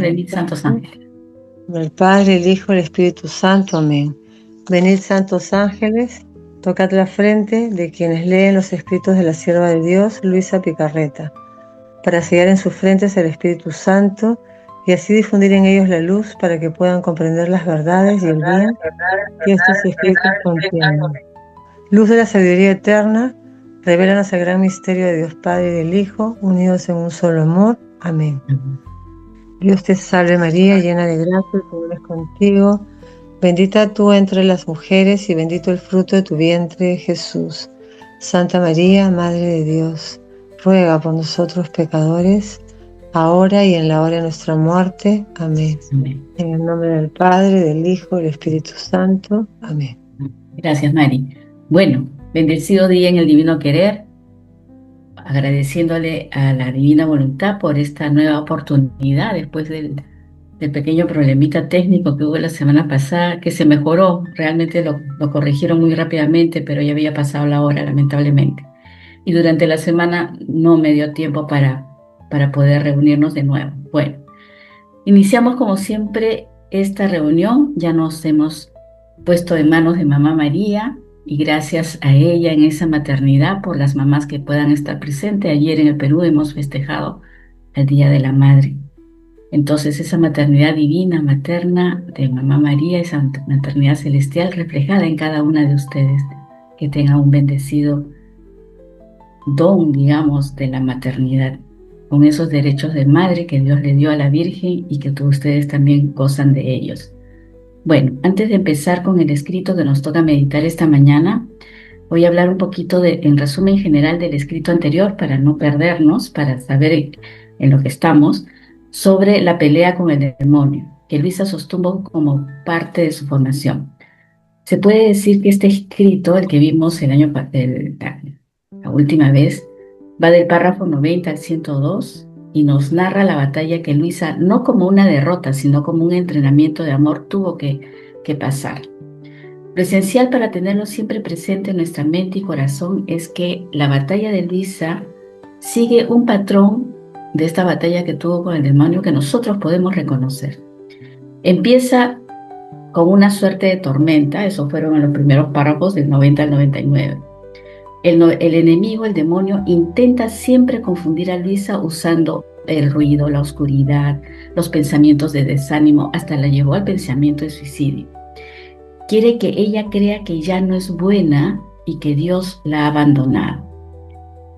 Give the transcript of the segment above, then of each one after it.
Venid santos ángeles. Del Padre, el Hijo, el Espíritu Santo. Amén. Venid santos ángeles, tocad la frente de quienes leen los escritos de la sierva de Dios, Luisa Picarreta, para sellar en sus frentes el Espíritu Santo y así difundir en ellos la luz para que puedan comprender las verdades y el bien que estos escritos contienen. Luz de la sabiduría eterna, revélanos el gran misterio de Dios Padre y del Hijo, unidos en un solo amor. Amén. Dios te salve María, llena de gracia, el Señor es contigo. Bendita tú entre las mujeres y bendito el fruto de tu vientre, Jesús. Santa María, Madre de Dios, ruega por nosotros pecadores, ahora y en la hora de nuestra muerte. Amén. Amén. En el nombre del Padre, del Hijo y del Espíritu Santo. Amén. Gracias, Mari. Bueno, bendecido día en el divino querer, agradeciéndole a la divina voluntad por esta nueva oportunidad después del pequeño problemita técnico que hubo la semana pasada, que se mejoró, realmente lo corrigieron muy rápidamente, pero ya había pasado la hora, lamentablemente. Y durante la semana no me dio tiempo para poder reunirnos de nuevo. Bueno, iniciamos como siempre esta reunión, ya nos hemos puesto en manos de Mamá María y gracias a ella en esa maternidad por las mamás que puedan estar presentes. Ayer en el Perú hemos festejado el Día de la Madre. Entonces esa maternidad divina, materna de Mamá María, esa maternidad celestial reflejada en cada una de ustedes, que tenga un bendecido don, digamos, de la maternidad, con esos derechos de madre que Dios le dio a la Virgen y que todos ustedes también gozan de ellos. Bueno, antes de empezar con el escrito que nos toca meditar esta mañana, voy a hablar un poquito en resumen general del escrito anterior para no perdernos, para saber en lo que estamos, sobre la pelea con el demonio, que Luisa sostuvo como parte de su formación. Se puede decir que este escrito, el que vimos la última vez, va del párrafo 90 al 102 y nos narra la batalla que Luisa, no como una derrota, sino como un entrenamiento de amor, tuvo que pasar. Lo esencial para tenerlo siempre presente en nuestra mente y corazón es que la batalla de Luisa sigue un patrón de esta batalla que tuvo con el demonio que nosotros podemos reconocer. Empieza con una suerte de tormenta, esos fueron en los primeros párrafos del 90 al 99. El enemigo, el demonio, intenta siempre confundir a Luisa usando el ruido, la oscuridad, los pensamientos de desánimo, hasta la llevó al pensamiento de suicidio. Quiere que ella crea que ya no es buena y que Dios la ha abandonado.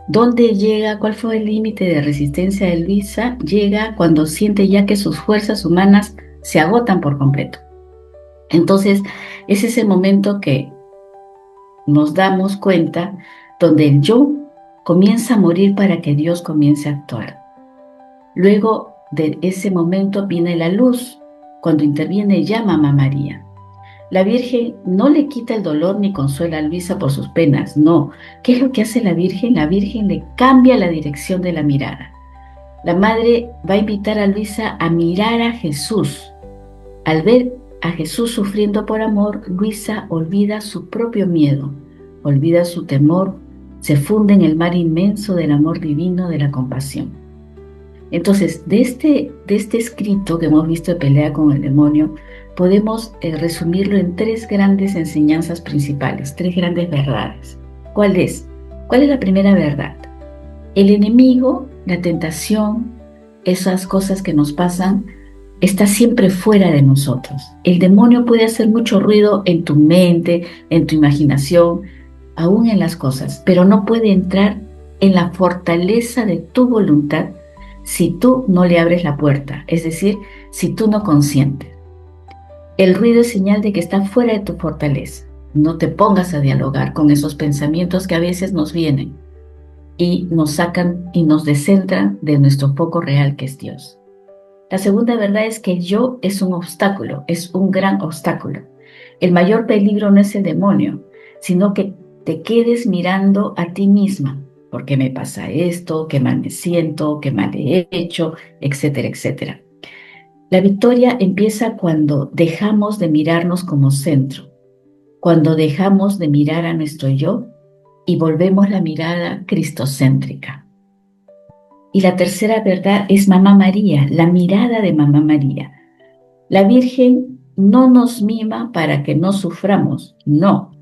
¿Dónde llega? ¿Cuál fue el límite de resistencia de Luisa? Llega cuando siente ya que sus fuerzas humanas se agotan por completo. Entonces, es ese momento que nos damos cuenta donde el yo comienza a morir para que Dios comience a actuar. Luego de ese momento viene la luz, cuando interviene ya Mamá María. La Virgen no le quita el dolor ni consuela a Luisa por sus penas, no. ¿Qué es lo que hace la Virgen? La Virgen le cambia la dirección de la mirada. La Madre va a invitar a Luisa a mirar a Jesús. Al ver a Jesús sufriendo por amor, Luisa olvida su propio miedo, olvida su temor, se funde en el mar inmenso del amor divino, de la compasión. Entonces, de este escrito que hemos visto de pelea con el demonio, podemos resumirlo en tres grandes enseñanzas principales, tres grandes verdades. ¿Cuál es? ¿Cuál es la primera verdad? El enemigo, la tentación, esas cosas que nos pasan, está siempre fuera de nosotros. El demonio puede hacer mucho ruido en tu mente, en tu imaginación, aún en las cosas, pero no puede entrar en la fortaleza de tu voluntad si tú no le abres la puerta, es decir, si tú no consientes. El ruido es señal de que está fuera de tu fortaleza. No te pongas a dialogar con esos pensamientos que a veces nos vienen y nos sacan y nos descentran de nuestro foco real que es Dios. La segunda verdad es que el yo es un obstáculo, es un gran obstáculo. El mayor peligro no es el demonio, sino que te quedes mirando a ti misma. ¿Por qué me pasa esto? ¿Qué mal me siento? ¿Qué mal he hecho? Etcétera, etcétera. La victoria empieza cuando dejamos de mirarnos como centro, cuando dejamos de mirar a nuestro yo y volvemos la mirada cristocéntrica. Y la tercera verdad es Mamá María, la mirada de Mamá María. La Virgen no nos mima para que no suframos, no.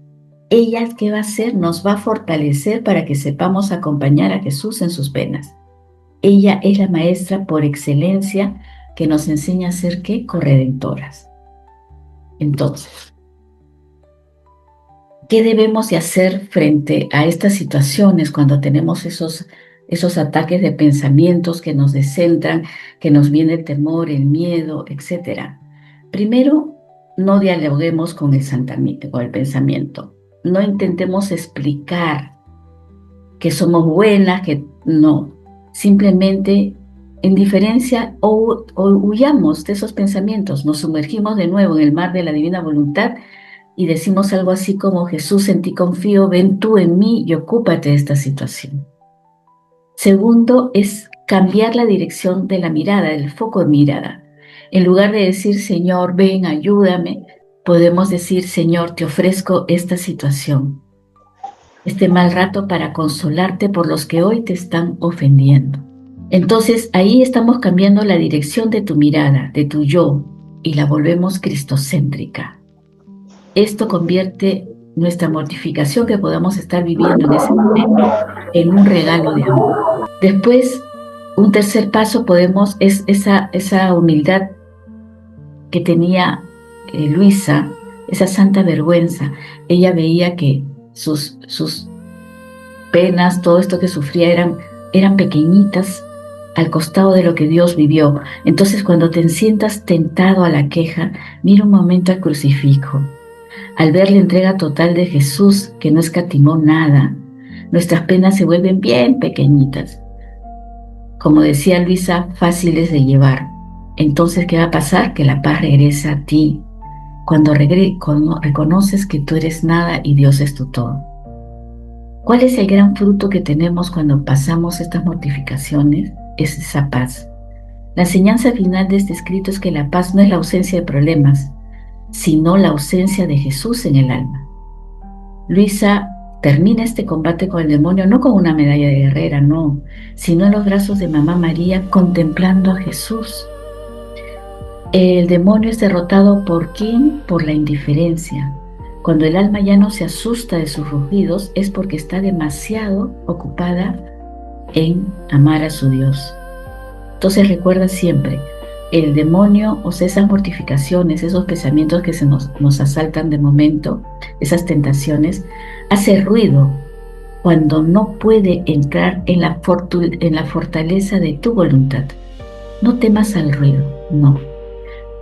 Ella, ¿qué va a hacer? Nos va a fortalecer para que sepamos acompañar a Jesús en sus penas. Ella es la maestra por excelencia que nos enseña a ser, ¿qué? Corredentoras. Entonces, ¿qué debemos de hacer frente a estas situaciones cuando tenemos esos ataques de pensamientos que nos descentran, que nos viene el temor, el miedo, etcétera? Primero, no dialoguemos con con el pensamiento. No intentemos explicar que somos buenas, que no. Simplemente en diferencia o huyamos de esos pensamientos, nos sumergimos de nuevo en el mar de la divina voluntad y decimos algo así como: Jesús, en ti confío, ven tú en mí y ocúpate de esta situación. Segundo es cambiar la dirección de la mirada, del foco de mirada. En lugar de decir, Señor, ven, ayúdame, podemos decir, Señor, te ofrezco esta situación, este mal rato para consolarte por los que hoy te están ofendiendo. Entonces ahí estamos cambiando la dirección de tu mirada, de tu yo, y la volvemos cristocéntrica. Esto convierte nuestra mortificación que podamos estar viviendo en ese momento en un regalo de amor. Después, un tercer paso es esa humildad que tenía Luisa, esa santa vergüenza. Ella veía que sus penas, todo esto que sufría eran pequeñitas al costado de lo que Dios vivió. Entonces, cuando te sientas tentado a la queja, mira un momento al crucifijo. Al ver la entrega total de Jesús, que no escatimó nada, nuestras penas se vuelven bien pequeñitas. Como decía Luisa, fáciles de llevar. Entonces, ¿qué va a pasar? Que la paz regresa a ti cuando reconoces que tú eres nada y Dios es tu todo. ¿Cuál es el gran fruto que tenemos cuando pasamos estas mortificaciones? Es esa paz. La enseñanza final de este escrito es que la paz no es la ausencia de problemas, sino la ausencia de Jesús en el alma. Luisa termina este combate con el demonio no con una medalla de guerrera, no, sino en los brazos de Mamá María contemplando a Jesús. El demonio es derrotado ¿por quién? Por la indiferencia. Cuando el alma ya no se asusta de sus rugidos es porque está demasiado ocupada en amar a su Dios. Entonces recuerda siempre, el demonio, o sea, esas mortificaciones, esos pensamientos que nos asaltan de momento, esas tentaciones, hace ruido cuando no puede entrar en la fortaleza de tu voluntad. No temas al ruido, no.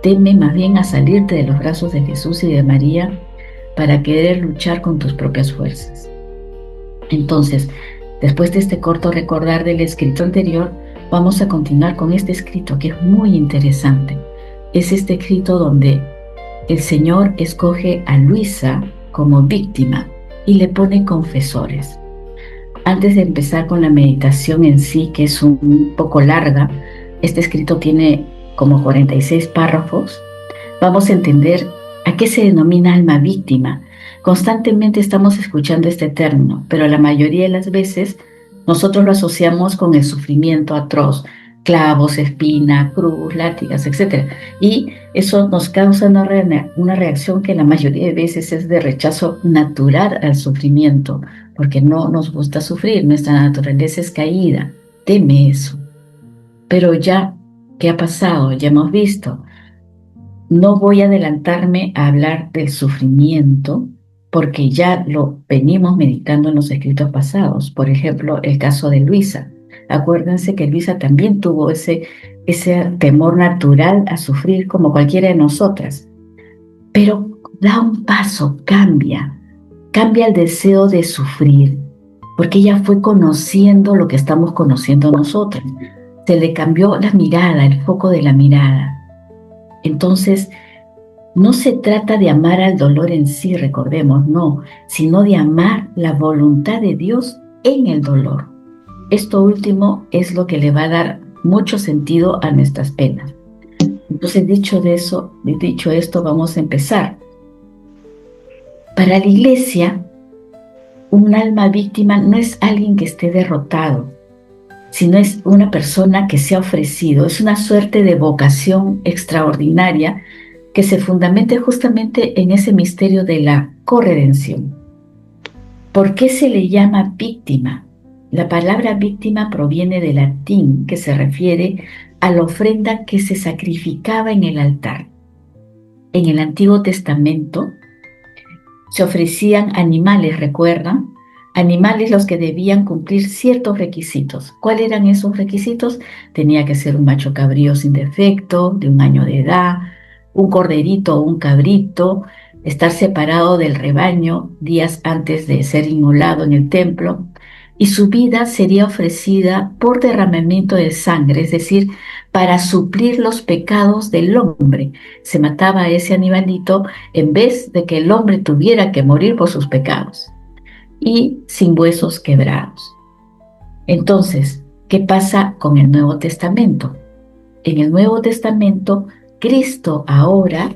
Teme más bien a salirte de los brazos de Jesús y de María para querer luchar con tus propias fuerzas. Entonces, después de este corto recordar del escrito anterior, vamos a continuar con este escrito que es muy interesante. Es este escrito donde el Señor escoge a Luisa como víctima y le pone confesores. Antes de empezar con la meditación en sí, que es un poco larga, este escrito tiene como 46 párrafos, vamos a entender a qué se denomina alma víctima. Constantemente estamos escuchando este término, pero la mayoría de las veces nosotros lo asociamos con el sufrimiento atroz, clavos, espina, cruz, látigas, etc. Y eso nos causa una reacción que la mayoría de veces es de rechazo natural al sufrimiento, porque no nos gusta sufrir, nuestra naturaleza es caída, teme eso. Pero ya, ¿qué ha pasado? Ya hemos visto. No voy a adelantarme a hablar del sufrimiento, porque ya lo venimos meditando en los escritos pasados. Por ejemplo, el caso de Luisa. Acuérdense que Luisa también tuvo ese temor natural a sufrir como cualquiera de nosotras. Pero da un paso, cambia el deseo de sufrir, porque ella fue conociendo lo que estamos conociendo nosotras. Se le cambió la mirada, el foco de la mirada. Entonces, no se trata de amar al dolor en sí, recordemos, no, sino de amar la voluntad de Dios en el dolor. Esto último es lo que le va a dar mucho sentido a nuestras penas. Entonces, dicho esto, vamos a empezar. Para la Iglesia, un alma víctima no es alguien que esté derrotado, sino es una persona que se ha ofrecido, es una suerte de vocación extraordinaria que se fundamenta justamente en ese misterio de la corredención. ¿Por qué se le llama víctima? La palabra víctima proviene del latín, que se refiere a la ofrenda que se sacrificaba en el altar. En el Antiguo Testamento se ofrecían animales, ¿recuerdan? Animales los que debían cumplir ciertos requisitos. ¿Cuáles eran esos requisitos? Tenía que ser un macho cabrío sin defecto, de 1 año de edad, un corderito o un cabrito, estar separado del rebaño días antes de ser inmolado en el templo, y su vida sería ofrecida por derramamiento de sangre, es decir, para suplir los pecados del hombre. Se mataba a ese animalito en vez de que el hombre tuviera que morir por sus pecados y sin huesos quebrados. Entonces, ¿qué pasa con el Nuevo Testamento? En el Nuevo Testamento, Cristo ahora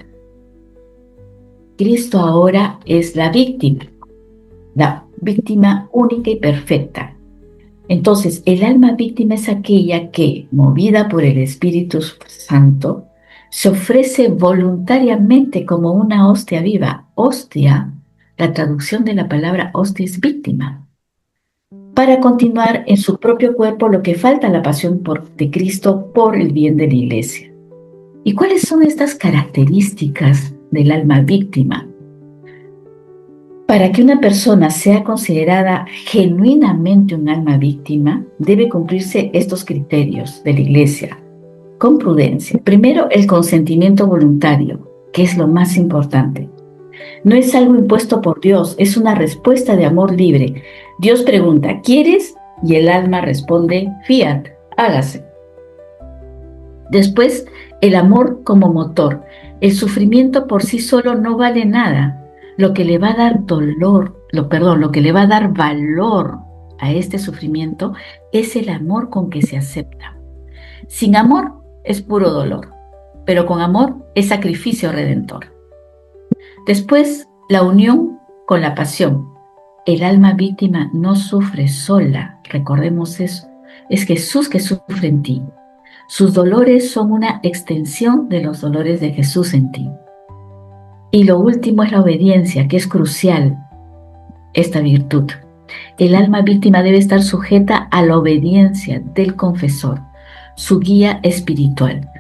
es la víctima única y perfecta. Entonces, el alma víctima es aquella que, movida por el Espíritu Santo, se ofrece voluntariamente como una hostia viva. Hostia, la traducción de la palabra hostia es víctima, para continuar en su propio cuerpo lo que falta a la pasión de Cristo por el bien de la iglesia. ¿Y cuáles son estas características del alma víctima? Para que una persona sea considerada genuinamente un alma víctima, debe cumplirse estos criterios de la Iglesia con prudencia. Primero, el consentimiento voluntario, que es lo más importante. No es algo impuesto por Dios, es una respuesta de amor libre. Dios pregunta, ¿quieres? Y el alma responde, fiat, hágase. Después, el amor como motor. El sufrimiento por sí solo no vale nada. Lo que le va a dar lo que le va a dar valor a este sufrimiento es el amor con que se acepta. Sin amor es puro dolor, pero con amor es sacrificio redentor. Después, la unión con la pasión. El alma víctima no sufre sola, recordemos eso. Es Jesús que sufre en ti. Sus dolores son una extensión de los dolores de Jesús en ti. Y lo último es la obediencia, que es crucial, esta virtud. El alma víctima debe estar sujeta a la obediencia del confesor, su guía espiritual.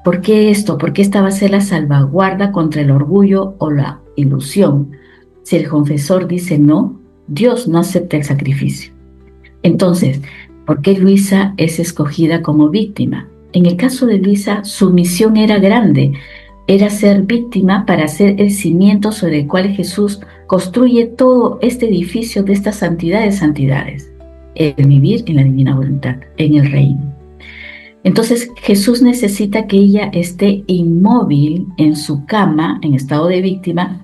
¿Por qué esto? Porque esta va a ser la salvaguarda contra el orgullo o la ilusión. Si el confesor dice no, Dios no acepta el sacrificio. Entonces, ¿por qué Luisa es escogida como víctima? En el caso de Luisa, su misión era grande. Era ser víctima para ser el cimiento sobre el cual Jesús construye todo este edificio de esta santidad de santidades, el vivir en la divina voluntad, en el reino. Entonces Jesús necesita que ella esté inmóvil en su cama, en estado de víctima,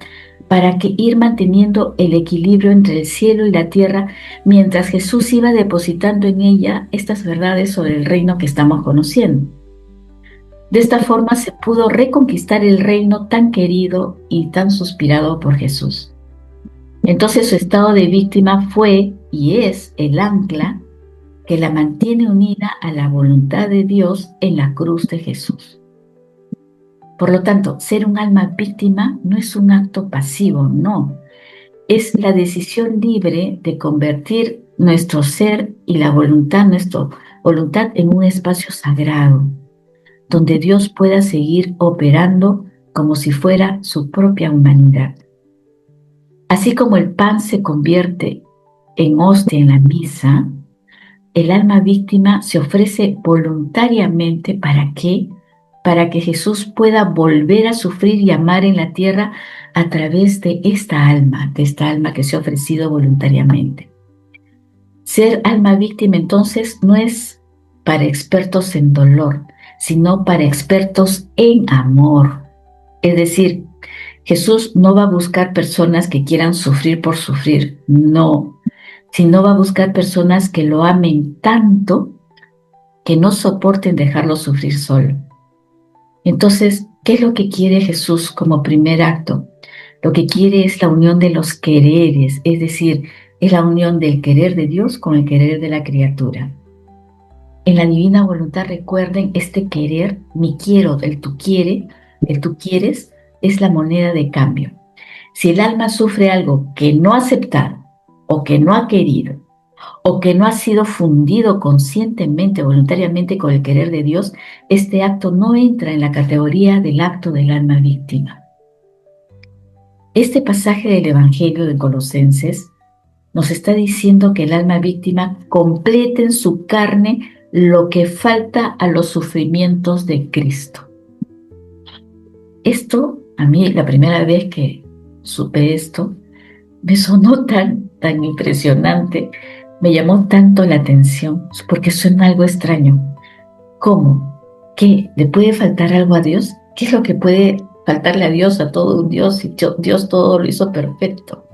para que ir manteniendo el equilibrio entre el cielo y la tierra, mientras Jesús iba depositando en ella estas verdades sobre el reino que estamos conociendo. De esta forma se pudo reconquistar el reino tan querido y tan suspirado por Jesús. Entonces su estado de víctima fue y es el ancla que la mantiene unida a la voluntad de Dios en la cruz de Jesús. Por lo tanto, ser un alma víctima no es un acto pasivo, no. Es la decisión libre de convertir nuestro ser y nuestra voluntad en un espacio sagrado, donde Dios pueda seguir operando como si fuera su propia humanidad. Así como el pan se convierte en hostia en la misa, el alma víctima se ofrece voluntariamente. ¿Para qué? Para que Jesús pueda volver a sufrir y amar en la tierra a través de esta alma que se ha ofrecido voluntariamente. Ser alma víctima entonces no es para expertos en dolor, sino para expertos en amor. Es decir, Jesús no va a buscar personas que quieran sufrir por sufrir, no, sino va a buscar personas que lo amen tanto que no soporten dejarlo sufrir solo. Entonces, ¿qué es lo que quiere Jesús como primer acto? Lo que quiere es la unión de los quereres, es decir, es la unión del querer de Dios con el querer de la criatura. En la divina voluntad recuerden este querer, mi quiero, el tú quieres, es la moneda de cambio. Si el alma sufre algo que no ha aceptado o que no ha querido o que no ha sido fundido conscientemente, voluntariamente con el querer de Dios, este acto no entra en la categoría del acto del alma víctima. Este pasaje del Evangelio de Colosenses nos está diciendo que el alma víctima complete en su carne lo que falta a los sufrimientos de Cristo. Esto, a mí, la primera vez que supe esto, me sonó tan impresionante, me llamó tanto la atención, porque suena algo extraño. ¿Cómo? ¿Qué? ¿Le puede faltar algo a Dios? ¿Qué es lo que puede faltarle a Dios, a todo un Dios, si Dios todo lo hizo perfecto?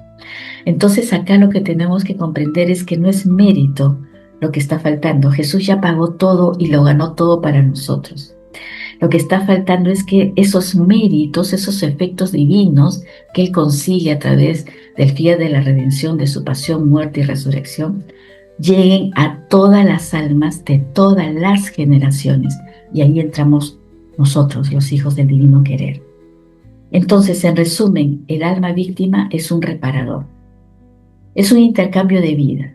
Entonces acá lo que tenemos que comprender es que no es mérito lo que está faltando. Jesús ya pagó todo y lo ganó todo para nosotros. Lo que está faltando es que esos méritos, esos efectos divinos que Él consigue a través del fiel de la redención, de su pasión, muerte y resurrección, lleguen a todas las almas de todas las generaciones. Y ahí entramos nosotros, los hijos del divino querer. Entonces, en resumen, el alma víctima es un reparador. Es un intercambio de vida.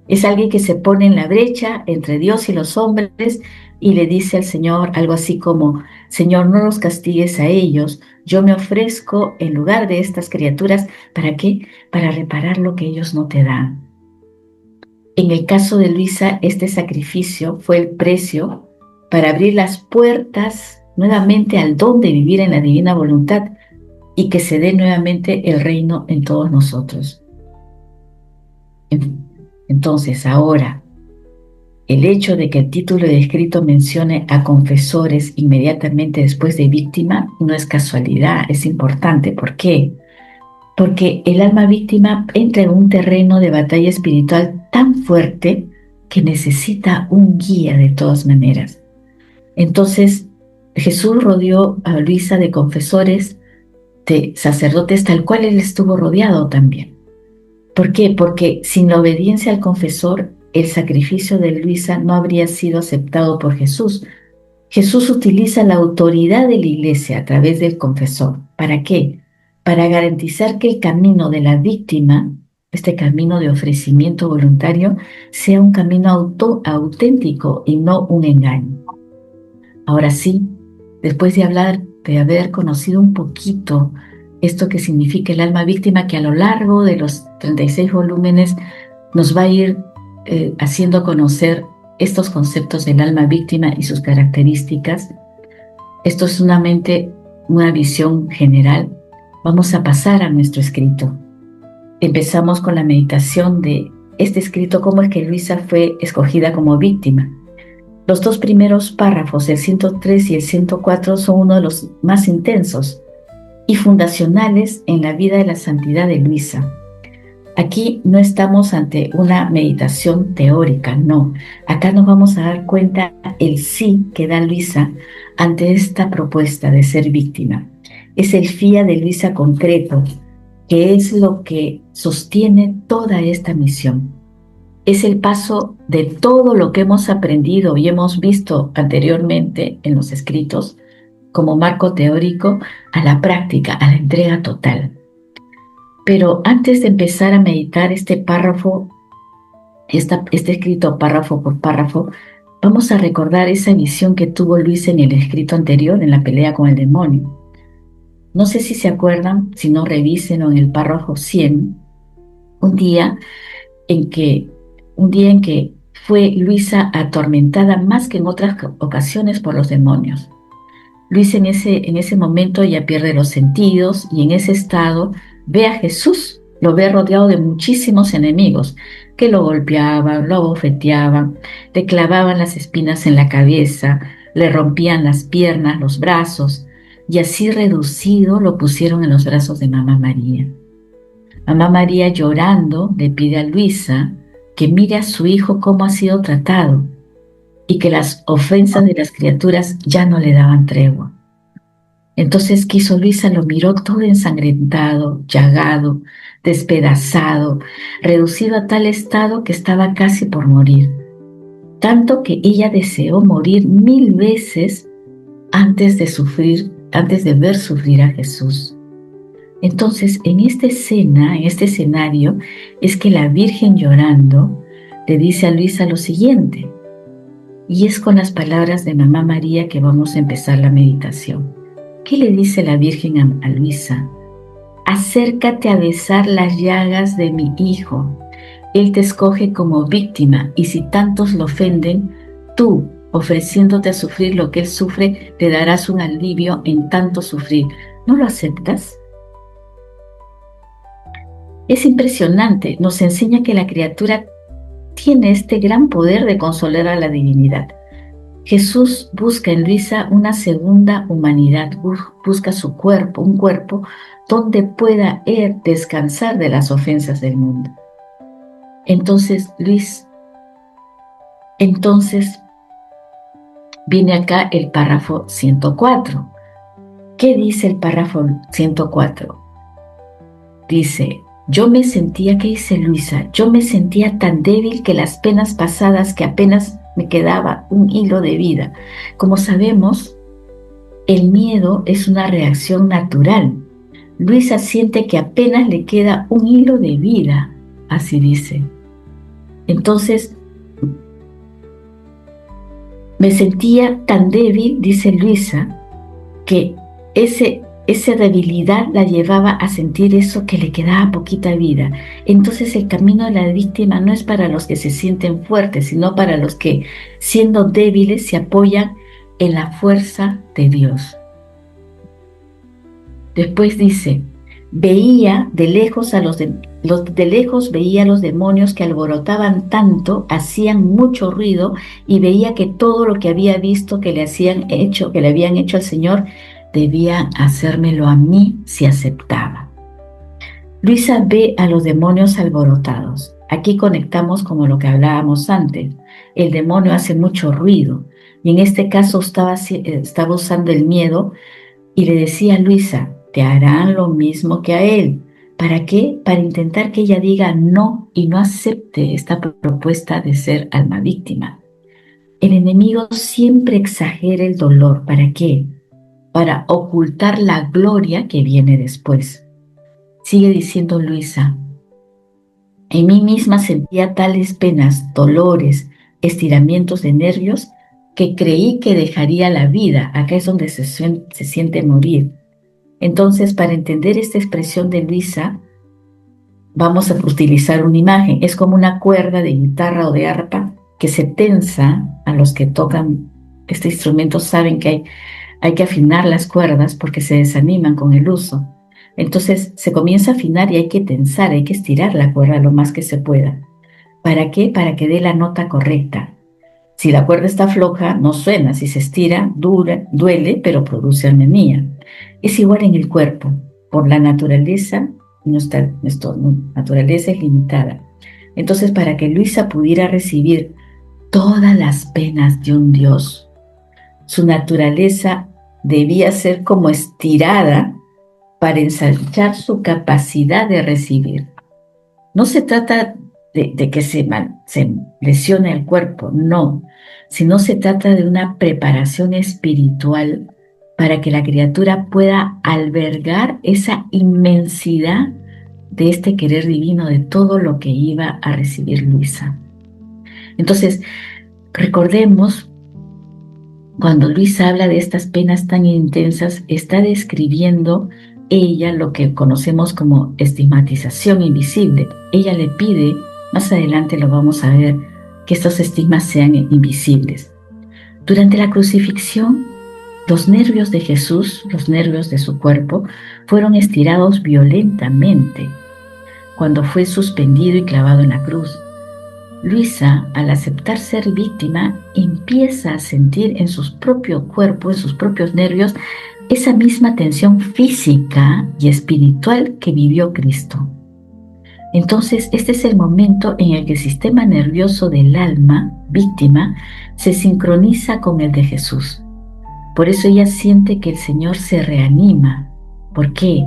Es alguien que se pone en la brecha entre Dios y los hombres y le dice al Señor algo así como: Señor, no los castigues a ellos, yo me ofrezco en lugar de estas criaturas. ¿Para qué? Para reparar lo que ellos no te dan. En el caso de Luisa, este sacrificio fue el precio para abrir las puertas nuevamente al don de vivir en la divina voluntad y que se dé nuevamente el reino en todos nosotros. Entonces, ahora, el hecho de que el título de escrito mencione a confesores inmediatamente después de víctima no es casualidad, es importante. ¿Por qué? Porque el alma víctima entra en un terreno de batalla espiritual tan fuerte que necesita un guía de todas maneras. Entonces, Jesús rodeó a Luisa de confesores, de sacerdotes, tal cual él estuvo rodeado también. ¿Por qué? Porque sin la obediencia al confesor, el sacrificio de Luisa no habría sido aceptado por Jesús. Jesús utiliza la autoridad de la iglesia a través del confesor. ¿Para qué? Para garantizar que el camino de la víctima, este camino de ofrecimiento voluntario, sea un camino auténtico y no un engaño. Ahora sí, después de haber conocido un poquito esto que significa el alma víctima, que a lo largo de los 36 volúmenes nos va a ir haciendo conocer estos conceptos del alma víctima y sus características. Esto es solamente una visión general. Vamos a pasar a nuestro escrito. Empezamos con la meditación de este escrito, cómo es que Luisa fue escogida como víctima. Los dos primeros párrafos, el 103 y el 104, son uno de los más intensos y fundacionales en la vida de la santidad de Luisa. Aquí no estamos ante una meditación teórica, no. Acá nos vamos a dar cuenta el sí que da Luisa ante esta propuesta de ser víctima. Es el fiat de Luisa concreto, que es lo que sostiene toda esta misión. Es el paso de todo lo que hemos aprendido y hemos visto anteriormente en los escritos como marco teórico a la práctica, a la entrega total. Pero antes de empezar a meditar este párrafo, este escrito párrafo por párrafo, vamos a recordar esa visión que tuvo Luis en el escrito anterior, en la pelea con el demonio. No sé si se acuerdan, si no, revísenlo en el párrafo 100, un día en que fue Luisa atormentada más que en otras ocasiones por los demonios. Luisa en ese momento ya pierde los sentidos y en ese estado ve a Jesús, lo ve rodeado de muchísimos enemigos que lo golpeaban, lo abofeteaban, le clavaban las espinas en la cabeza, le rompían las piernas, los brazos, y así reducido lo pusieron en los brazos de Mamá María. Mamá María, llorando, le pide a Luisa que mire a su hijo cómo ha sido tratado y que las ofensas de las criaturas ya no le daban tregua. Entonces quiso Luisa, lo miró todo ensangrentado, llagado, despedazado, reducido a tal estado que estaba casi por morir. tanto que ella deseó morir 1000 veces antes de sufrir, antes de ver sufrir a Jesús. Entonces, en esta escena, en este escenario, es que la Virgen llorando le dice a Luisa lo siguiente, y es con las palabras de Mamá María que vamos a empezar la meditación. ¿Qué le dice la Virgen a Luisa? Acércate a besar las llagas de mi hijo. Él te escoge como víctima y si tantos lo ofenden, tú, ofreciéndote a sufrir lo que él sufre, le darás un alivio en tanto sufrir. ¿No lo aceptas? Es impresionante, nos enseña que la criatura tiene este gran poder de consolar a la divinidad. Jesús busca en Luisa una segunda humanidad, busca su cuerpo, un cuerpo donde pueda él descansar de las ofensas del mundo. Entonces, viene acá el párrafo 104. ¿Qué dice el párrafo 104? Dice, ¿qué dice Luisa? Yo me sentía tan débil que las penas pasadas que apenas me quedaba un hilo de vida. Como sabemos, el miedo es una reacción natural. Luisa siente que apenas le queda un hilo de vida, así dice. Entonces, me sentía tan débil, dice Luisa, que esa debilidad la llevaba a sentir eso que le quedaba poquita vida. Entonces el camino de la víctima no es para los que se sienten fuertes, sino para los que, siendo débiles, se apoyan en la fuerza de Dios. Después dice, veía de lejos veía a los demonios que alborotaban tanto, hacían mucho ruido y veía que todo lo que había visto que le habían hecho al Señor, debía hacérmelo a mí si aceptaba. Luisa ve a los demonios alborotados. Aquí conectamos como lo que hablábamos antes. El demonio hace mucho ruido y en este caso estaba usando el miedo y le decía a Luisa, te harán lo mismo que a él. ¿Para qué? Para intentar que ella diga no y no acepte esta propuesta de ser alma víctima. El enemigo siempre exagera el dolor. ¿Para qué? Para ocultar la gloria que viene después. Sigue diciendo Luisa, en mí misma sentía tales penas, dolores, estiramientos de nervios que creí que dejaría la vida. Acá es donde se siente morir. Entonces, para entender esta expresión de Luisa, vamos a utilizar una imagen. Es como una cuerda de guitarra o de arpa que se tensa. A los que tocan este instrumento saben que hay que afinar las cuerdas porque se desaniman con el uso. Entonces se comienza a afinar y hay que tensar, hay que estirar la cuerda lo más que se pueda. ¿Para qué? Para que dé la nota correcta. Si la cuerda está floja, no suena. Si se estira, duele, pero produce armonía. Es igual en el cuerpo. Por la naturaleza, nuestra naturaleza es limitada. Entonces, para que Luisa pudiera recibir todas las penas de un Dios, su naturaleza debía ser como estirada para ensanchar su capacidad de recibir. No se trata de que se lesione el cuerpo, no, sino se trata de una preparación espiritual para que la criatura pueda albergar esa inmensidad de este querer divino, de todo lo que iba a recibir Luisa. Entonces, recordemos, cuando Luisa habla de estas penas tan intensas, está describiendo ella lo que conocemos como estigmatización invisible. Ella le pide, más adelante lo vamos a ver, que estos estigmas sean invisibles. Durante la crucifixión, los nervios de Jesús, los nervios de su cuerpo, fueron estirados violentamente cuando fue suspendido y clavado en la cruz. Luisa, al aceptar ser víctima, empieza a sentir en su propio cuerpo, en sus propios nervios, esa misma tensión física y espiritual que vivió Cristo. Entonces, este es el momento en el que el sistema nervioso del alma víctima se sincroniza con el de Jesús. Por eso ella siente que el Señor se reanima. ¿Por qué?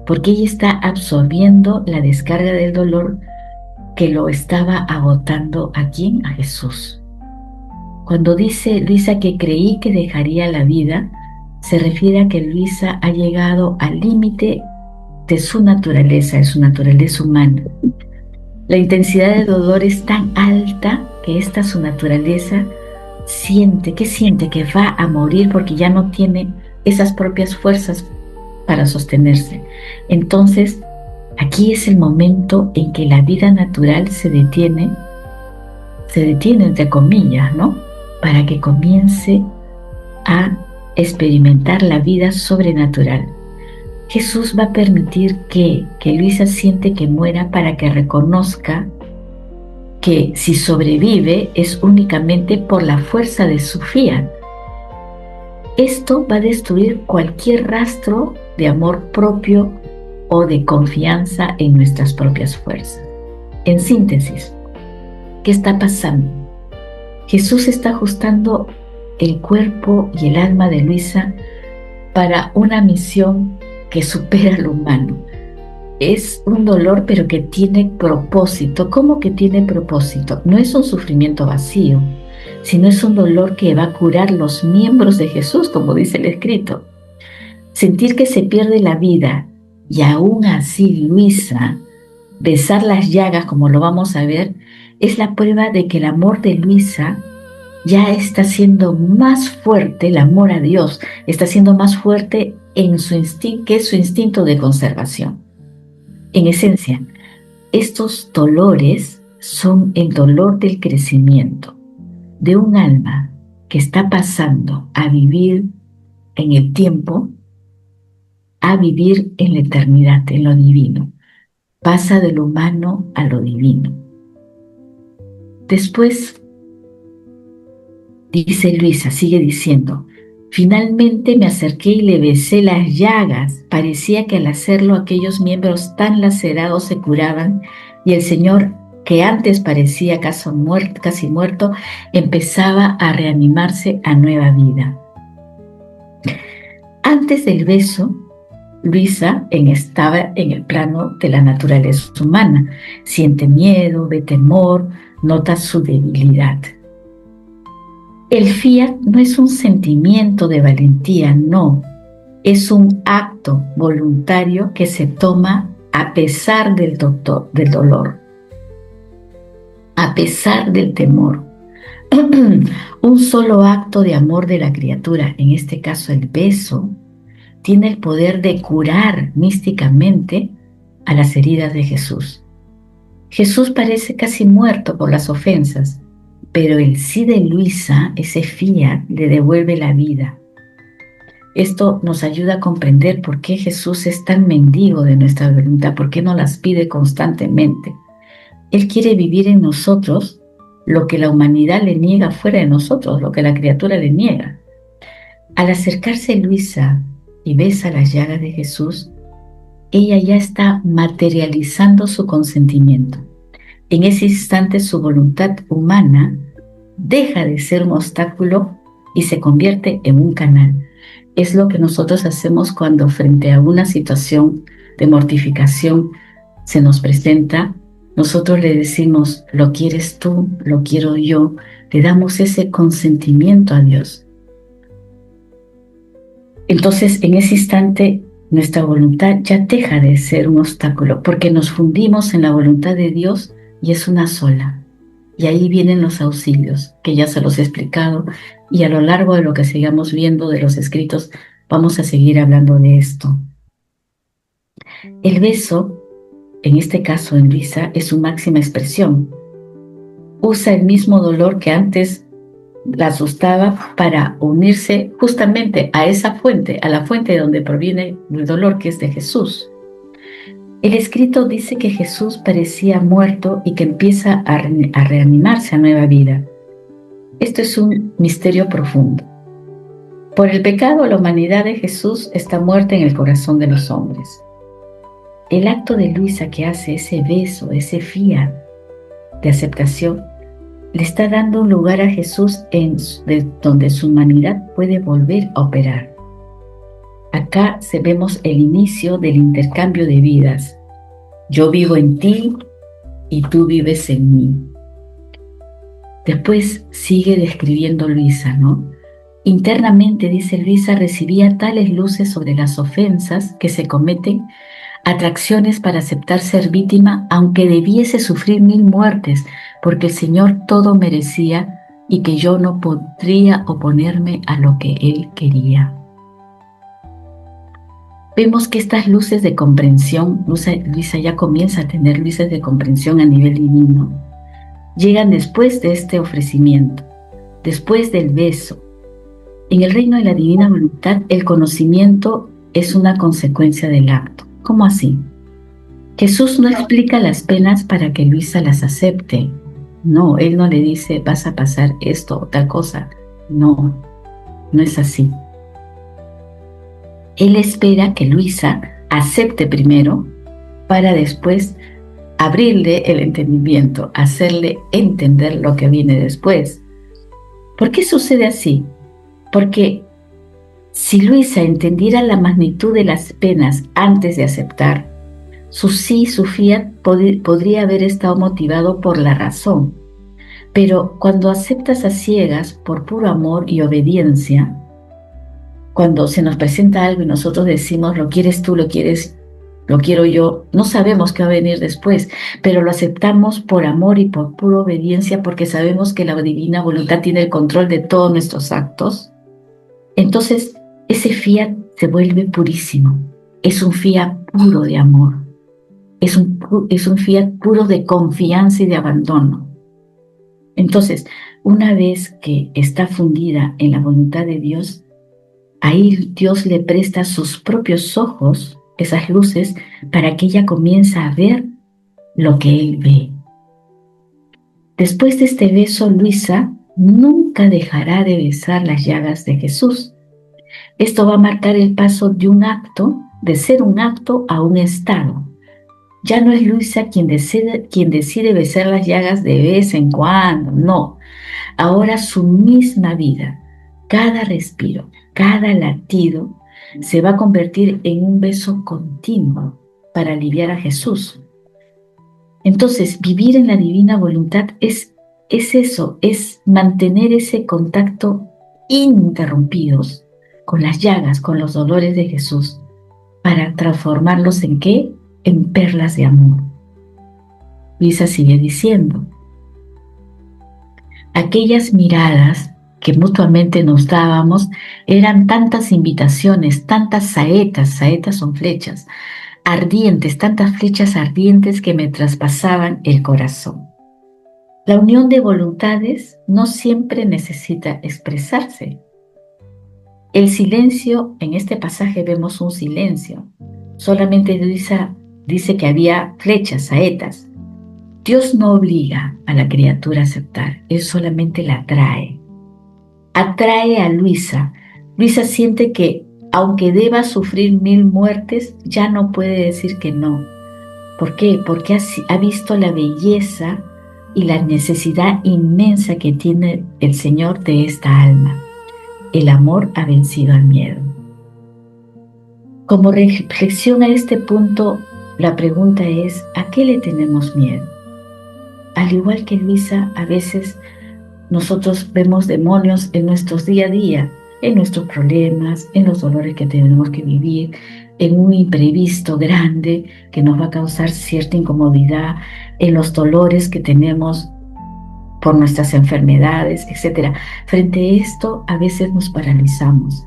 Porque ella está absorbiendo la descarga del dolor que lo estaba agotando. ¿A quién? A Jesús. Cuando dice Luisa que creí que dejaría la vida, se refiere a que Luisa ha llegado al límite de su naturaleza humana. La intensidad de dolor es tan alta que esta su naturaleza siente que va a morir porque ya no tiene esas propias fuerzas para sostenerse. Entonces, aquí es el momento en que la vida natural se detiene entre comillas, ¿no? Para que comience a experimentar la vida sobrenatural. Jesús va a permitir que Luisa siente que muera para que reconozca que si sobrevive es únicamente por la fuerza de su fiat. Esto va a destruir cualquier rastro de amor propio o de confianza en nuestras propias fuerzas. En síntesis, ¿qué está pasando? Jesús está ajustando el cuerpo y el alma de Luisa para una misión que supera lo humano. Es un dolor, pero que tiene propósito. ¿Cómo que tiene propósito? No es un sufrimiento vacío, sino es un dolor que va a curar los miembros de Jesús, como dice el escrito. Sentir que se pierde la vida y aún así Luisa besar las llagas, como lo vamos a ver, es la prueba de que el amor de Luisa ya está siendo más fuerte, el amor a Dios está siendo más fuerte en su que es su instinto de conservación. En esencia, estos dolores son el dolor del crecimiento de un alma que está pasando a vivir en el tiempo, a vivir en la eternidad, en lo divino. Pasa de lo humano a lo divino. Después, dice Luisa, sigue diciendo, finalmente me acerqué y le besé las llagas. Parecía que al hacerlo aquellos miembros tan lacerados se curaban y el Señor, que antes parecía casi muerto, empezaba a reanimarse a nueva vida. Antes del beso, Luisa estaba en el plano de la naturaleza humana. Siente miedo, ve temor, nota su debilidad. El fiat no es un sentimiento de valentía, no. Es un acto voluntario que se toma a pesar del dolor, a pesar del temor. Un solo acto de amor de la criatura, en este caso el beso, tiene el poder de curar místicamente a las heridas de Jesús. Jesús parece casi muerto por las ofensas, pero el sí de Luisa, ese fiat, le devuelve la vida. Esto nos ayuda a comprender por qué Jesús es tan mendigo de nuestra voluntad, por qué no las pide constantemente. Él quiere vivir en nosotros lo que la humanidad le niega fuera de nosotros, lo que la criatura le niega. Al acercarse Luisa y besa las llagas de Jesús, ella ya está materializando su consentimiento. En ese instante su voluntad humana deja de ser un obstáculo y se convierte en un canal. Es lo que nosotros hacemos cuando frente a una situación de mortificación se nos presenta. Nosotros le decimos, lo quieres tú, lo quiero yo, le damos ese consentimiento a Dios. Entonces, en ese instante, nuestra voluntad ya deja de ser un obstáculo, porque nos fundimos en la voluntad de Dios y es una sola. Y ahí vienen los auxilios, que ya se los he explicado, y a lo largo de lo que sigamos viendo de los escritos, vamos a seguir hablando de esto. El beso, en este caso en Luisa, es su máxima expresión. Usa el mismo dolor que antes la asustaba para unirse justamente a esa fuente, a la fuente de donde proviene el dolor, que es de Jesús. El escrito dice que Jesús parecía muerto y que empieza a reanimarse a nueva vida. Esto es un misterio profundo. Por el pecado, la humanidad de Jesús está muerta en el corazón de los hombres. El acto de Luisa que hace ese beso, ese fiat de aceptación, le está dando un lugar a Jesús donde su humanidad puede volver a operar. Acá vemos el inicio del intercambio de vidas. Yo vivo en ti y tú vives en mí. Después sigue describiendo Luisa, ¿no? Internamente, dice Luisa, recibía tales luces sobre las ofensas que se cometen, atracciones para aceptar ser víctima, aunque debiese sufrir 1000 muertes, porque el Señor todo merecía y que yo no podría oponerme a lo que Él quería. Vemos que estas luces de comprensión, Luisa ya comienza a tener luces de comprensión a nivel divino, llegan después de este ofrecimiento, después del beso. En el reino de la divina voluntad, el conocimiento es una consecuencia del acto. ¿Cómo así? Jesús no explica las penas para que Luisa las acepte. No, Él no le dice, vas a pasar esto o tal cosa. No, no es así. Él espera que Luisa acepte primero para después abrirle el entendimiento, hacerle entender lo que viene después. ¿Por qué sucede así? Porque si Luisa entendiera la magnitud de las penas antes de aceptar, su sí, su fiat, podría haber estado motivado por la razón. Pero cuando aceptas a ciegas por puro amor y obediencia, cuando se nos presenta algo y nosotros decimos, lo quieres tú, lo quiero yo, no sabemos qué va a venir después, pero lo aceptamos por amor y por pura obediencia porque sabemos que la divina voluntad tiene el control de todos nuestros actos. Entonces, ese fiat se vuelve purísimo. Es un fiat puro de amor. Es un fiat puro de confianza y de abandono. Entonces, una vez que está fundida en la voluntad de Dios, ahí Dios le presta sus propios ojos, esas luces, para que ella comience a ver lo que Él ve. Después de este beso, Luisa nunca dejará de besar las llagas de Jesús. Esto va a marcar el paso de un acto, de ser un acto a un estado. Ya no es Luisa quien decide besar las llagas de vez en cuando, no. Ahora su misma vida, cada respiro, cada latido, se va a convertir en un beso continuo para aliviar a Jesús. Entonces, vivir en la divina voluntad es eso, es mantener ese contacto ininterrumpidos con las llagas, con los dolores de Jesús, para transformarlos ¿en qué? En perlas de amor. Luisa sigue diciendo, aquellas miradas que mutuamente nos dábamos eran tantas invitaciones, tantas saetas son flechas, ardientes, tantas flechas ardientes que me traspasaban el corazón. La unión de voluntades no siempre necesita expresarse. El silencio, en este pasaje vemos un silencio. Solamente Luisa dice que había flechas, saetas. Dios no obliga a la criatura a aceptar, Él solamente la atrae. Atrae a Luisa. Luisa siente que, aunque deba sufrir 1000 muertes, ya no puede decir que no. ¿Por qué? Porque ha visto la belleza y la necesidad inmensa que tiene el Señor de esta alma. El amor ha vencido al miedo. Como reflexión a este punto, la pregunta es, ¿a qué le tenemos miedo? Al igual que Luisa, a veces nosotros vemos demonios en nuestros día a día, en nuestros problemas, en los dolores que tenemos que vivir, en un imprevisto grande que nos va a causar cierta incomodidad, en los dolores que tenemos por nuestras enfermedades, etc. Frente a esto, a veces nos paralizamos.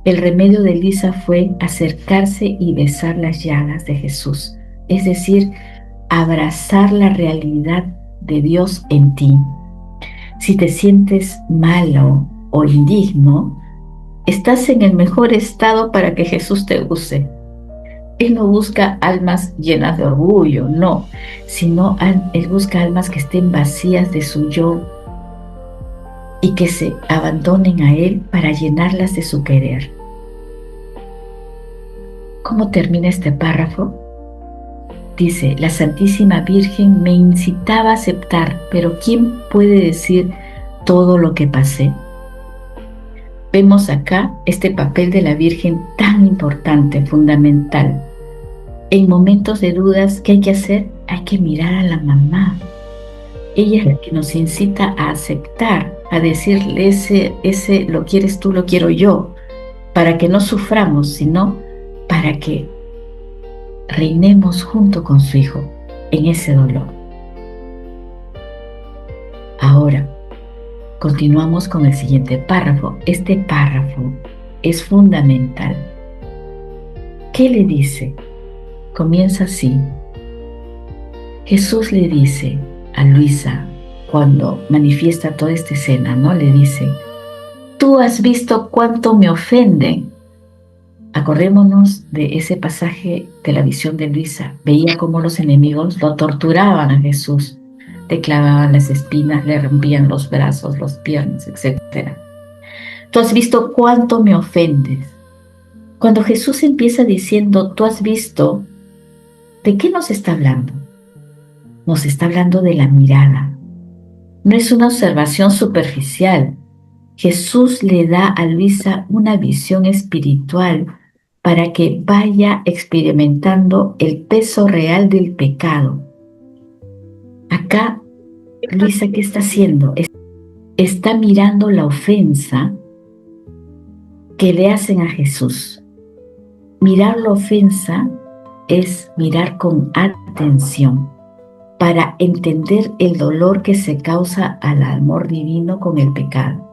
El remedio de Luisa fue acercarse y besar las llagas de Jesús, es decir, abrazar la realidad de Dios en ti. Si te sientes malo o indigno, estás en el mejor estado para que Jesús te use. Él no busca almas llenas de orgullo, no, sino Él busca almas que estén vacías de su yo y que se abandonen a Él para llenarlas de su querer. ¿Cómo termina este párrafo? Dice, la Santísima Virgen me incitaba a aceptar, pero ¿quién puede decir todo lo que pasé? Vemos acá este papel de la Virgen tan importante, fundamental. En momentos de dudas, ¿qué hay que hacer? Hay que mirar a la mamá ella es la que nos incita a aceptar, a decirle ese lo quieres tú, lo quiero yo, para que no suframos, sino para que reinemos junto con su Hijo en ese dolor. Ahora, continuamos con el siguiente párrafo. Este párrafo es fundamental. ¿Qué le dice? Comienza así. Jesús le dice a Luisa, cuando manifiesta toda esta escena, ¿no? Le dice, tú has visto cuánto me ofenden. Acordémonos de ese pasaje de la visión de Luisa. Veía cómo los enemigos lo torturaban a Jesús. Le clavaban las espinas, le rompían los brazos, las piernas, etc. Tú has visto cuánto me ofendes. Cuando Jesús empieza diciendo, tú has visto, ¿de qué nos está hablando? Nos está hablando de la mirada. No es una observación superficial. Jesús le da a Luisa una visión espiritual para que vaya experimentando el peso real del pecado. Acá, Luisa, ¿qué está haciendo? Está mirando la ofensa que le hacen a Jesús. Mirar la ofensa es mirar con atención para entender el dolor que se causa al amor divino con el pecado.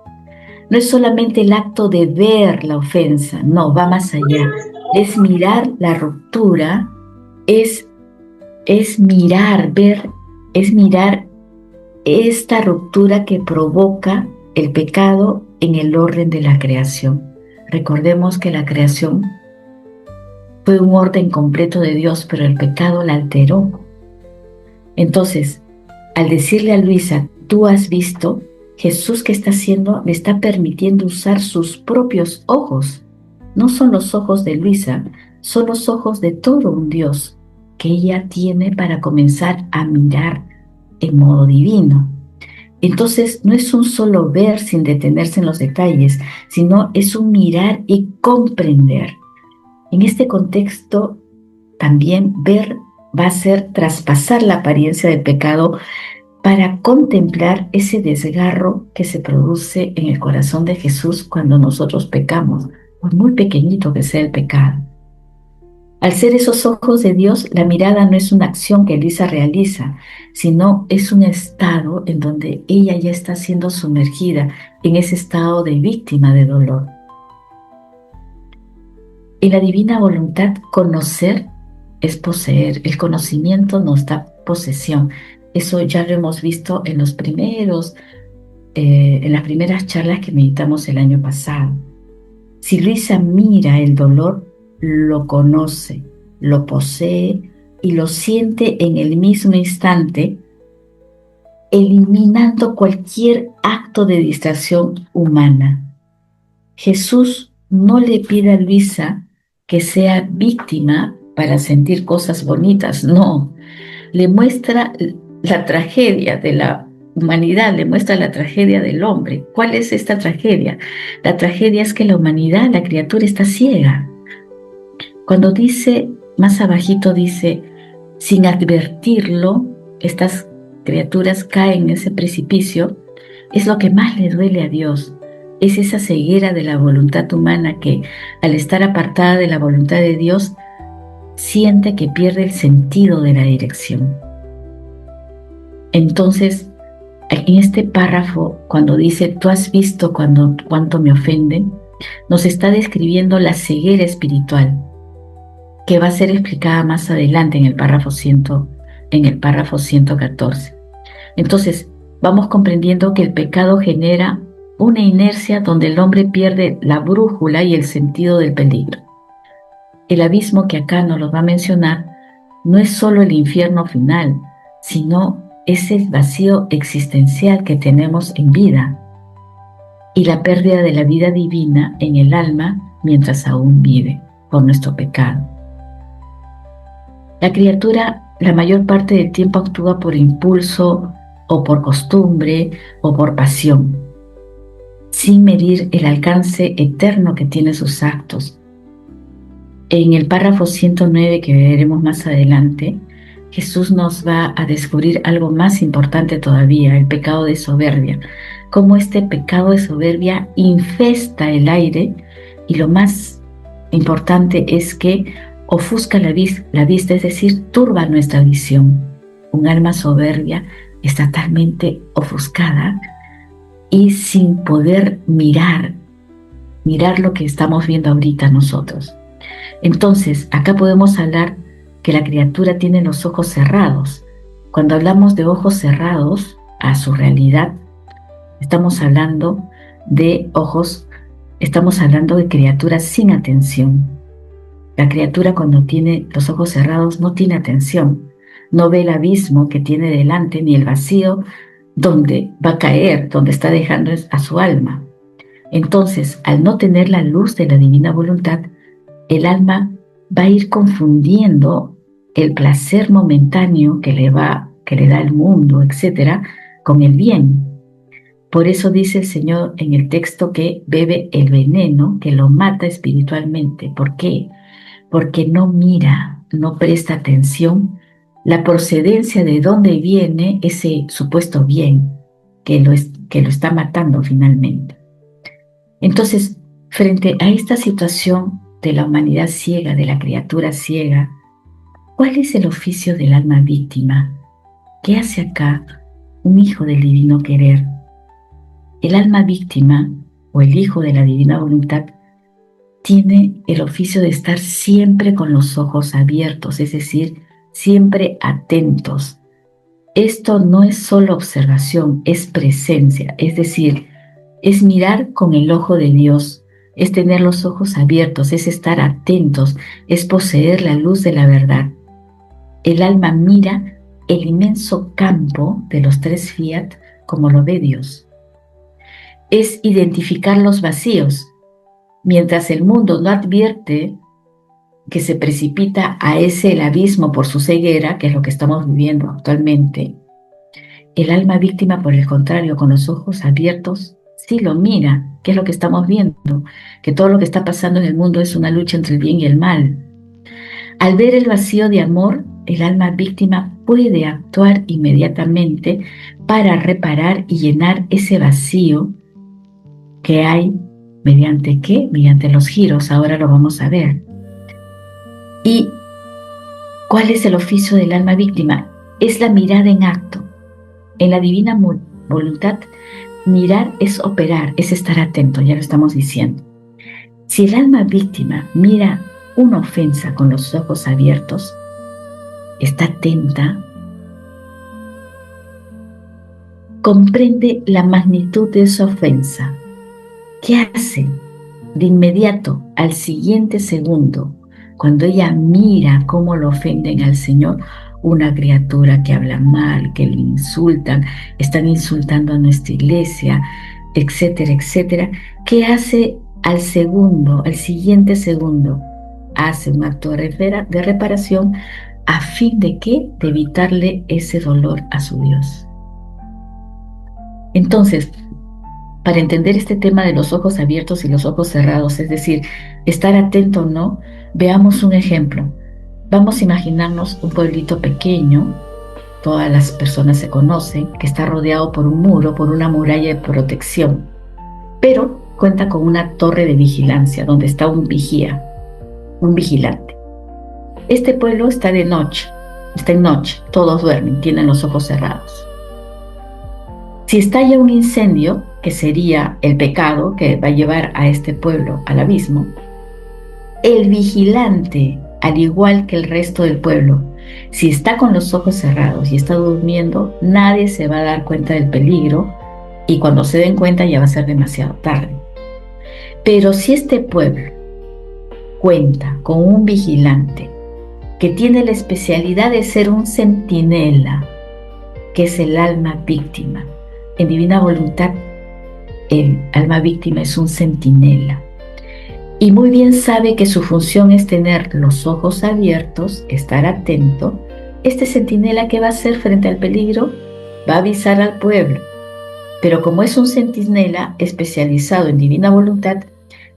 No es solamente el acto de ver la ofensa, no, va más allá. Es mirar la ruptura, es mirar, ver, es mirar esta ruptura que provoca el pecado en el orden de la creación. Recordemos que la creación fue un orden completo de Dios, pero el pecado la alteró. Entonces, al decirle a Luisa, tú has visto, Jesús, ¿qué está haciendo? Le está permitiendo usar sus propios ojos. No son los ojos de Luisa, son los ojos de todo un Dios que ella tiene para comenzar a mirar en modo divino. Entonces, no es un solo ver sin detenerse en los detalles, sino es un mirar y comprender. En este contexto, también ver va a ser traspasar la apariencia del pecado para contemplar ese desgarro que se produce en el corazón de Jesús cuando nosotros pecamos, por muy pequeñito que sea el pecado. Al ser esos ojos de Dios, la mirada no es una acción que Luisa realiza, sino es un estado en donde ella ya está siendo sumergida en ese estado de víctima de dolor. En la divina voluntad, conocer es poseer. El conocimiento nos da posesión. Eso ya lo hemos visto en las primeras charlas que meditamos el año pasado. Si Luisa mira el dolor, lo conoce, lo posee y lo siente en el mismo instante, eliminando cualquier acto de distracción humana. Jesús no le pide a Luisa que sea víctima para sentir cosas bonitas, no. Le muestra la tragedia de la humanidad, le muestra la tragedia del hombre. ¿Cuál es esta tragedia? La tragedia es que la humanidad, la criatura, está ciega. Cuando dice, más abajito dice, sin advertirlo, estas criaturas caen en ese precipicio, es lo que más le duele a Dios. Es esa ceguera de la voluntad humana que, al estar apartada de la voluntad de Dios, siente que pierde el sentido de la dirección. Entonces, en este párrafo, cuando dice, tú has visto cuánto me ofenden, nos está describiendo la ceguera espiritual, que va a ser explicada más adelante en el párrafo 114. Entonces, vamos comprendiendo que el pecado genera una inercia donde el hombre pierde la brújula y el sentido del peligro. El abismo que acá nos lo va a mencionar no es solo el infierno final, sino es el vacío existencial que tenemos en vida y la pérdida de la vida divina en el alma mientras aún vive por nuestro pecado. La criatura la mayor parte del tiempo actúa por impulso o por costumbre o por pasión, sin medir el alcance eterno que tienen sus actos. En el párrafo 109 que veremos más adelante, Jesús nos va a descubrir algo más importante todavía, el pecado de soberbia. Cómo este pecado de soberbia infesta el aire y lo más importante es que ofusca la vista, es decir, turba nuestra visión. Un alma soberbia está totalmente ofuscada y sin poder mirar lo que estamos viendo ahorita nosotros. Entonces, acá podemos hablar que la criatura tiene los ojos cerrados. Cuando hablamos de ojos cerrados a su realidad, estamos hablando de criaturas sin atención. La criatura cuando tiene los ojos cerrados no tiene atención, no ve el abismo que tiene delante ni el vacío donde va a caer, donde está dejando a su alma. Entonces, al no tener la luz de la divina voluntad, el alma va a ir confundiendo el placer momentáneo que le da el mundo, etcétera, con el bien. Por eso dice el Señor en el texto que bebe el veneno que lo mata espiritualmente. ¿Por qué? Porque no mira, no presta atención la procedencia de dónde viene ese supuesto bien que lo está matando finalmente. Entonces, frente a esta situación de la humanidad ciega, de la criatura ciega, ¿cuál es el oficio del alma víctima? ¿Qué hace acá un hijo del divino querer? El alma víctima, o el hijo de la divina voluntad, tiene el oficio de estar siempre con los ojos abiertos, es decir, siempre atentos. Esto no es solo observación, es presencia, es decir, es mirar con el ojo de Dios, es tener los ojos abiertos, es estar atentos, es poseer la luz de la verdad. El alma mira el inmenso campo de los tres fiat como lo ve Dios. Es identificar los vacíos. Mientras el mundo no advierte que se precipita a el abismo por su ceguera, que es lo que estamos viviendo actualmente, el alma víctima, por el contrario, con los ojos abiertos, sí lo mira, que es lo que estamos viendo, que todo lo que está pasando en el mundo es una lucha entre el bien y el mal. Al ver el vacío de amor, el alma víctima puede actuar inmediatamente para reparar y llenar ese vacío que hay. ¿Mediante qué? Mediante los giros, ahora lo vamos a ver. ¿Y cuál es el oficio del alma víctima? Es la mirada en acto. En la divina voluntad, mirar es operar, es estar atento, ya lo estamos diciendo. Si el alma víctima mira una ofensa con los ojos abiertos, está atenta, comprende la magnitud de esa ofensa. ¿Qué hace? De inmediato, al siguiente segundo, cuando ella mira cómo lo ofenden al Señor, una criatura que habla mal, que lo insultan, están insultando a nuestra iglesia, etcétera, etcétera, ¿qué hace al siguiente segundo? Hace un acto de reparación a fin de ¿qué? De evitarle ese dolor a su Dios. Entonces, para entender este tema de los ojos abiertos y los ojos cerrados, es decir, estar atento o no, veamos un ejemplo. Vamos a imaginarnos un pueblito pequeño, todas las personas se conocen, que está rodeado por un muro, por una muralla de protección, pero cuenta con una torre de vigilancia donde está un vigilante. Este pueblo está en noche, todos duermen, tienen los ojos cerrados. Si estalla un incendio, que sería el pecado que va a llevar a este pueblo al abismo, el vigilante, al igual que el resto del pueblo, si está con los ojos cerrados y está durmiendo, nadie se va a dar cuenta del peligro y cuando se den cuenta ya va a ser demasiado tarde. Pero si este pueblo cuenta con un vigilante que tiene la especialidad de ser un centinela, que es el alma víctima, en divina voluntad, el alma víctima es un centinela. Y muy bien sabe que su función es tener los ojos abiertos, estar atento. Este centinela, ¿qué va a hacer frente al peligro? Va a avisar al pueblo. Pero como es un centinela especializado en divina voluntad,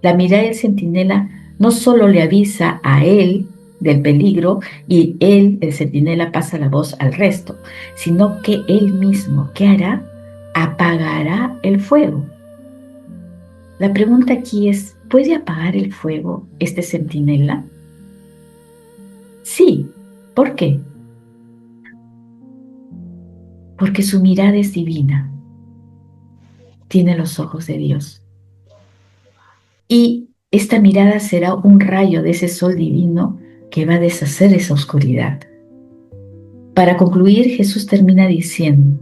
la mirada del centinela no solo le avisa a él del peligro y él, el centinela, pasa la voz al resto, sino que él mismo, ¿qué hará? Apagará el fuego. La pregunta aquí es, ¿puede apagar el fuego este centinela? Sí. ¿Por qué? Porque su mirada es divina, tiene los ojos de Dios. Y esta mirada será un rayo de ese sol divino que va a deshacer esa oscuridad. Para concluir, Jesús termina diciendo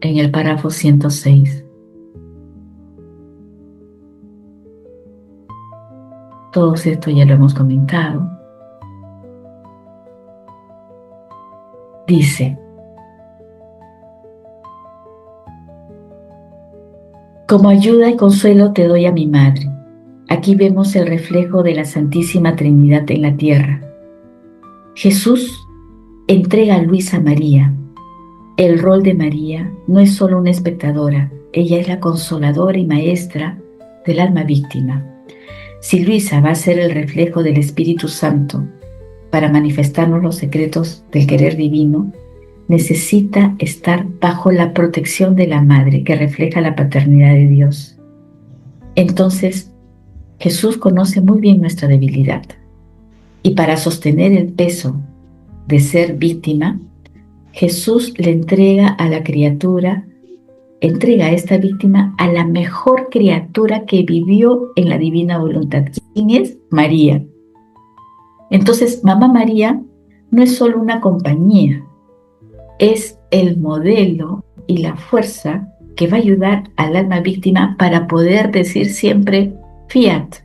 en el párrafo 106, todo esto ya lo hemos comentado, dice, como ayuda y consuelo te doy a mi madre. Aquí vemos el reflejo de la Santísima Trinidad en la tierra. Jesús entrega a Luisa a María. El rol de María no es solo una espectadora, ella es la consoladora y maestra del alma víctima. Si Luisa va a ser el reflejo del Espíritu Santo para manifestarnos los secretos del querer divino, necesita estar bajo la protección de la Madre que refleja la paternidad de Dios. Entonces, Jesús conoce muy bien nuestra debilidad y para sostener el peso de ser víctima, Jesús le entrega a la criatura, entrega a esta víctima a la mejor criatura que vivió en la divina voluntad. ¿Quién es? María. Entonces, Mamá María no es solo una compañía, es el modelo y la fuerza que va a ayudar al alma víctima para poder decir siempre fiat,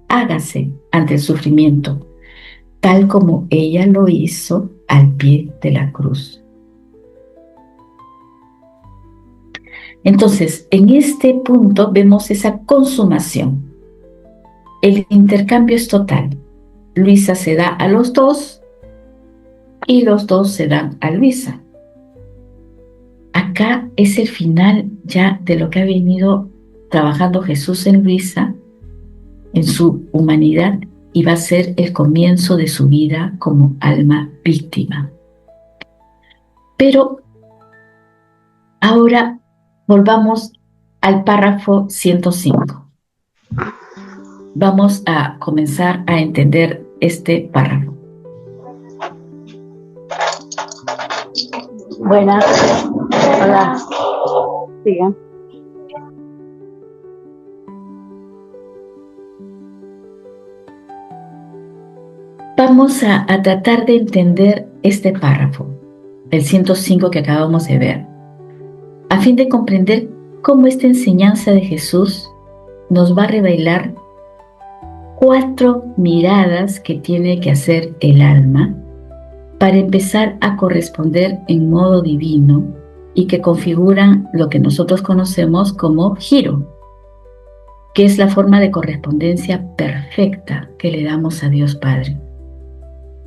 hágase ante el sufrimiento, tal como ella lo hizo al pie de la cruz. Entonces, en este punto vemos esa consumación. El intercambio es total. Luisa se da a los dos y los dos se dan a Luisa. Acá es el final ya de lo que ha venido trabajando Jesús en Luisa, en su humanidad, y va a ser el comienzo de su vida como alma víctima. Pero ahora volvamos al párrafo 105. Vamos a comenzar a entender este párrafo. Buenas. Hola. Sigan. Vamos a tratar de entender este párrafo, el 105 que acabamos de ver, a fin de comprender cómo esta enseñanza de Jesús nos va a revelar 4 miradas que tiene que hacer el alma para empezar a corresponder en modo divino y que configuran lo que nosotros conocemos como giro, que es la forma de correspondencia perfecta que le damos a Dios Padre.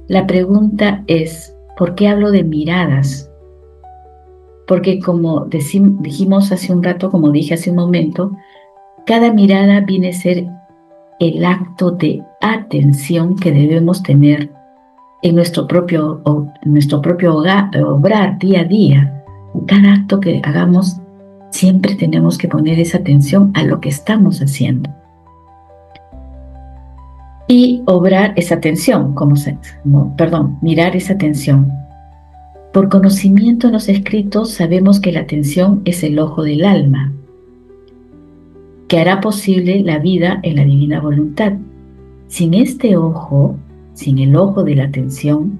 La pregunta es, ¿por qué hablo de miradas? Porque como dijimos hace un rato, como dije hace un momento, cada mirada viene a ser el acto de atención que debemos tener en nuestro propio obrar día a día. Cada acto que hagamos, siempre tenemos que poner esa atención a lo que estamos haciendo. Y obrar esa atención, mirar esa atención. Por conocimiento en los escritos sabemos que la atención es el ojo del alma, que hará posible la vida en la divina voluntad. Sin este ojo, sin el ojo de la atención,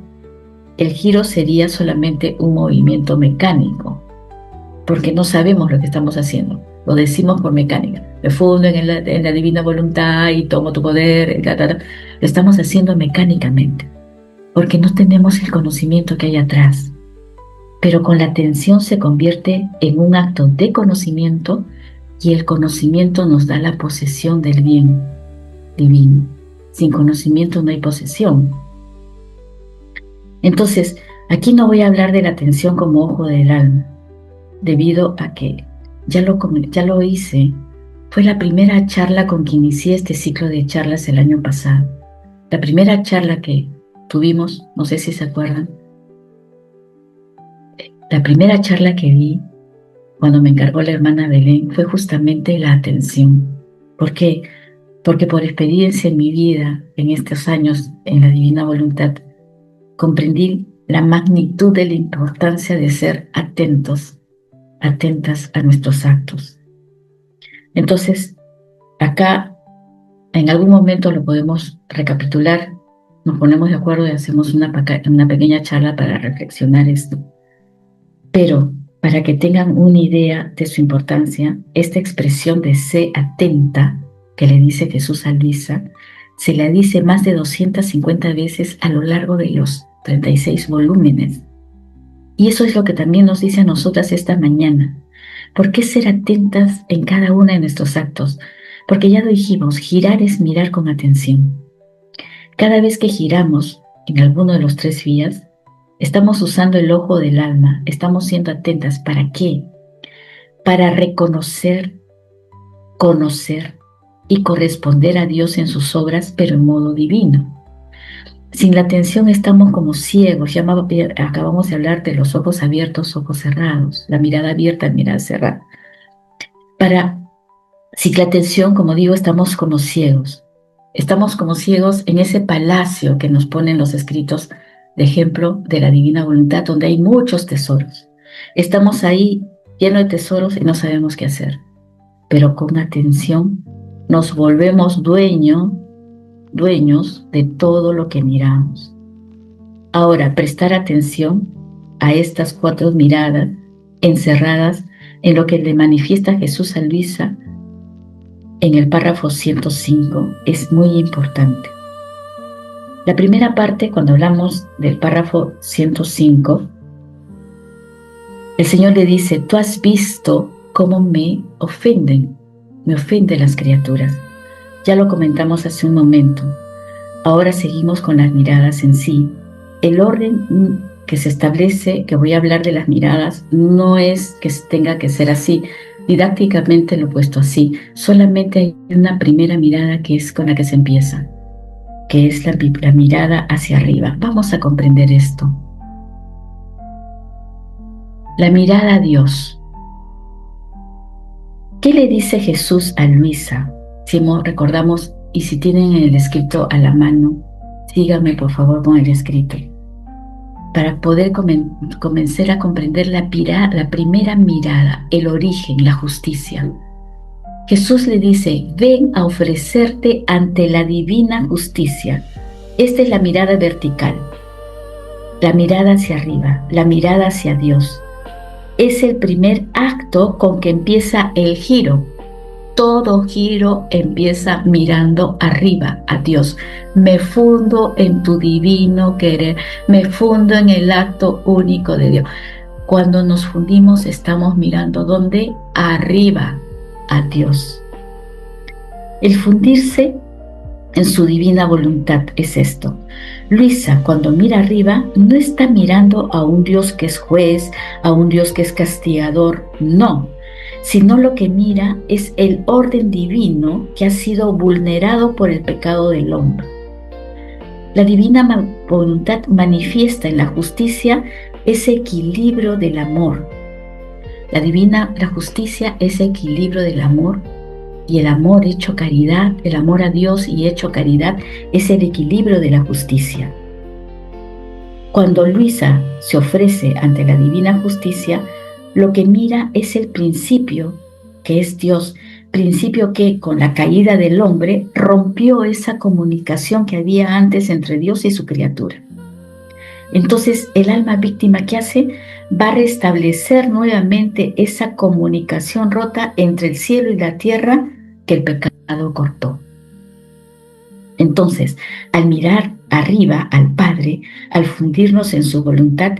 el giro sería solamente un movimiento mecánico, porque no sabemos lo que estamos haciendo, lo decimos por mecánica. Me fundo en la divina voluntad y tomo tu poder, lo estamos haciendo mecánicamente, porque no tenemos el conocimiento que hay atrás. Pero con la atención se convierte en un acto de conocimiento y el conocimiento nos da la posesión del bien divino. Sin conocimiento no hay posesión. Entonces, aquí no voy a hablar de la atención como ojo del alma, debido a que ya lo hice. Fue la primera charla con que inicié este ciclo de charlas el año pasado. La primera charla que tuvimos, no sé si se acuerdan, la primera charla que di cuando me encargó la hermana Belén fue justamente la atención. ¿Por qué? Porque por experiencia en mi vida, en estos años en la divina voluntad, comprendí la magnitud de la importancia de ser atentos, atentas a nuestros actos. Entonces, acá en algún momento lo podemos recapitular, nos ponemos de acuerdo y hacemos una pequeña charla para reflexionar esto. Pero para que tengan una idea de su importancia, esta expresión de sé atenta que le dice Jesús a Luisa, se la dice más de 250 veces a lo largo de los 36 volúmenes. Y eso es lo que también nos dice a nosotras esta mañana. ¿Por qué ser atentas en cada uno de nuestros actos? Porque ya lo dijimos, girar es mirar con atención. Cada vez que giramos en alguno de los 3 vías, estamos usando el ojo del alma, estamos siendo atentas. ¿Para qué? Para reconocer, conocer y corresponder a Dios en sus obras, pero en modo divino. Sin la atención estamos como ciegos. Acabamos de hablar de los ojos abiertos, ojos cerrados, la mirada abierta, mirada cerrada. Sin la atención, como digo, estamos como ciegos. Estamos como ciegos en ese palacio que nos ponen los escritos de ejemplo de la divina voluntad, donde hay muchos tesoros. Estamos ahí llenos de tesoros y no sabemos qué hacer. Pero con atención nos volvemos dueños de todo lo que miramos. Ahora, prestar atención a estas 4 miradas encerradas en lo que le manifiesta Jesús a Luisa en el párrafo 105 es muy importante. La primera parte, cuando hablamos del párrafo 105, el Señor le dice, tú has visto cómo me ofenden las criaturas. Ya lo comentamos hace un momento. Ahora seguimos con las miradas en sí. El orden que se establece, que voy a hablar de las miradas, no es que tenga que ser así. Didácticamente lo he puesto así. Solamente hay una primera mirada que es con la que se empieza, que es la mirada hacia arriba. Vamos a comprender esto. La mirada a Dios. ¿Qué le dice Jesús a Luisa? Si recordamos, y si tienen el escrito a la mano, síganme por favor con el escrito, para poder comenzar a comprender la primera mirada, el origen, la justicia. Jesús le dice, ven a ofrecerte ante la divina justicia. Esta es la mirada vertical, la mirada hacia arriba, la mirada hacia Dios. Es el primer acto con que empieza el giro. Todo giro empieza mirando arriba a Dios. Me fundo en tu divino querer, me fundo en el acto único de Dios. Cuando nos fundimos estamos mirando ¿dónde? Arriba a Dios. El fundirse en su divina voluntad es esto. Luisa, cuando mira arriba, no está mirando a un Dios que es juez, a un Dios que es castigador, no, sino lo que mira es el orden divino que ha sido vulnerado por el pecado del hombre. La divina voluntad manifiesta en la justicia ese equilibrio del amor. La justicia es equilibrio del amor, y el amor hecho caridad, el amor a Dios y hecho caridad es el equilibrio de la justicia. Cuando Luisa se ofrece ante la divina justicia, lo que mira es el principio, que es Dios, principio que con la caída del hombre rompió esa comunicación que había antes entre Dios y su criatura. Entonces el alma víctima, ¿qué hace? Va a restablecer nuevamente esa comunicación rota entre el cielo y la tierra que el pecado cortó. Entonces, al mirar arriba al Padre, al fundirnos en su voluntad,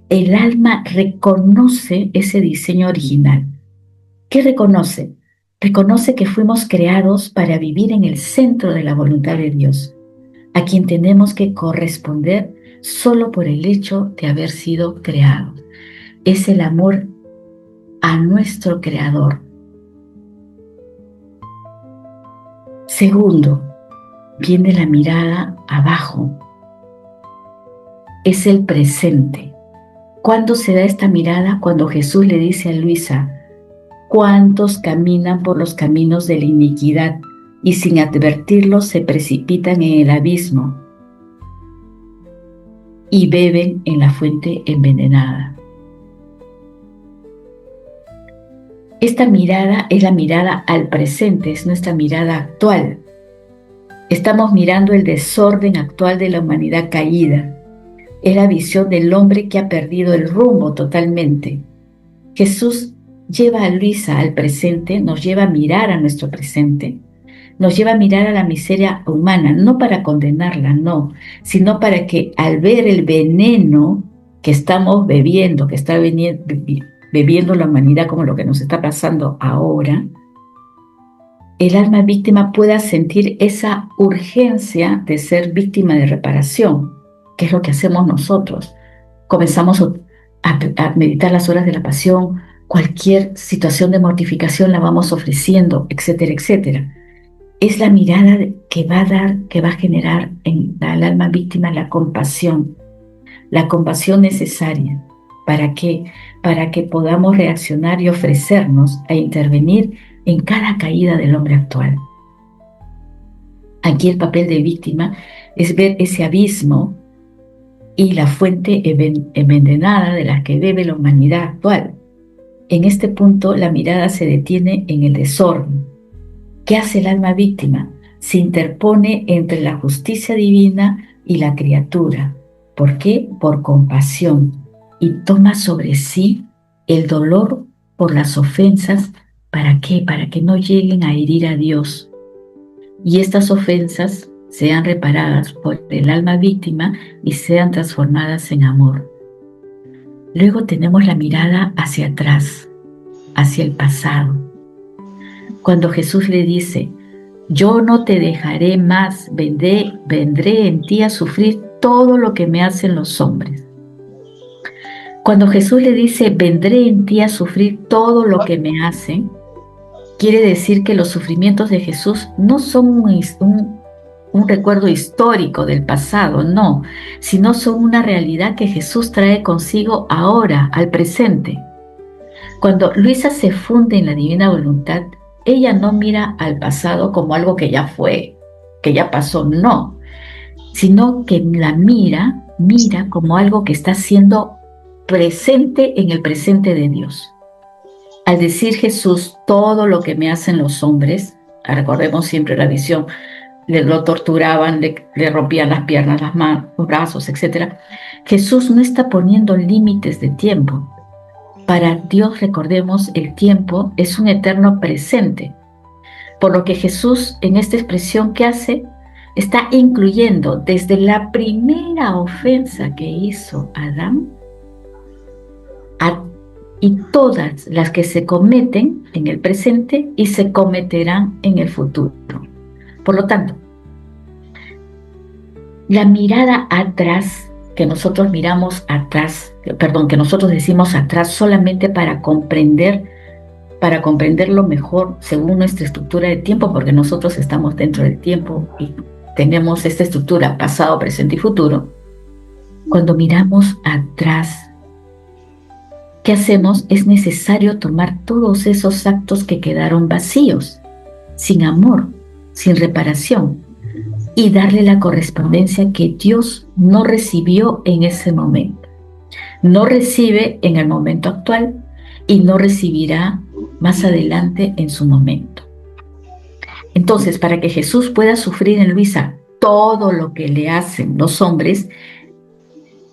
el alma reconoce ese diseño original. ¿Qué reconoce? Reconoce que fuimos creados para vivir en el centro de la voluntad de Dios, a quien tenemos que corresponder solo por el hecho de haber sido creados. Es el amor a nuestro Creador. Segundo, viene la mirada abajo. Es el presente. ¿Cuándo se da esta mirada? Cuando Jesús le dice a Luisa: ¿cuántos caminan por los caminos de la iniquidad y sin advertirlo se precipitan en el abismo y beben en la fuente envenenada? Esta mirada es la mirada al presente, es nuestra mirada actual. Estamos mirando el desorden actual de la humanidad caída. Es la visión del hombre que ha perdido el rumbo totalmente. Jesús lleva a Luisa al presente, nos lleva a mirar a nuestro presente, nos lleva a mirar a la miseria humana, no para condenarla, no, sino para que al ver el veneno que estamos bebiendo, que está bebiendo la humanidad como lo que nos está pasando ahora, el alma víctima pueda sentir esa urgencia de ser víctima de reparación, que es lo que hacemos nosotros. Comenzamos a meditar las horas de la pasión, cualquier situación de mortificación la vamos ofreciendo, etcétera, etcétera. Es la mirada que va a generar en el alma víctima la compasión necesaria. ¿Para qué? Para que podamos reaccionar y ofrecernos a intervenir en cada caída del hombre actual. Aquí el papel de víctima es ver ese abismo y la fuente envenenada de la que bebe la humanidad actual. En este punto la mirada se detiene en el desorden. ¿Qué hace el alma víctima? Se interpone entre la justicia divina y la criatura. ¿Por qué? Por compasión. Y toma sobre sí el dolor por las ofensas. ¿Para qué? Para que no lleguen a herir a Dios. Y estas ofensas sean reparadas por el alma víctima y sean transformadas en amor. Luego tenemos la mirada hacia atrás, hacia el pasado. Cuando Jesús le dice: yo no te dejaré más, vendré en ti a sufrir todo lo que me hacen los hombres. Cuando Jesús le dice: vendré en ti a sufrir todo lo que me hacen, quiere decir que los sufrimientos de Jesús no son un recuerdo histórico del pasado, no, sino son una realidad que Jesús trae consigo ahora, al presente. Cuando Luisa se funde en la divina voluntad, ella no mira al pasado como algo que ya fue, que ya pasó, no, sino que la mira como algo que está siendo presente en el presente de Dios. Al decir Jesús, todo lo que me hacen los hombres, recordemos siempre la visión, lo torturaban, le rompían las piernas, las manos, los brazos, etc. Jesús no está poniendo límites de tiempo. Para Dios, recordemos, el tiempo es un eterno presente. Por lo que Jesús, en esta expresión que hace, está incluyendo desde la primera ofensa que hizo Adán y todas las que se cometen en el presente y se cometerán en el futuro. Por lo tanto, la mirada atrás, que nosotros miramos atrás, que nosotros decimos atrás solamente para comprenderlo mejor según nuestra estructura de tiempo, porque nosotros estamos dentro del tiempo y tenemos esta estructura pasado, presente y futuro. Cuando miramos atrás, ¿qué hacemos? Es necesario tomar todos esos actos que quedaron vacíos, sin amor, sin reparación, y darle la correspondencia que Dios no recibió en ese momento. No recibe en el momento actual y no recibirá más adelante en su momento. Entonces, para que Jesús pueda sufrir en Luisa todo lo que le hacen los hombres,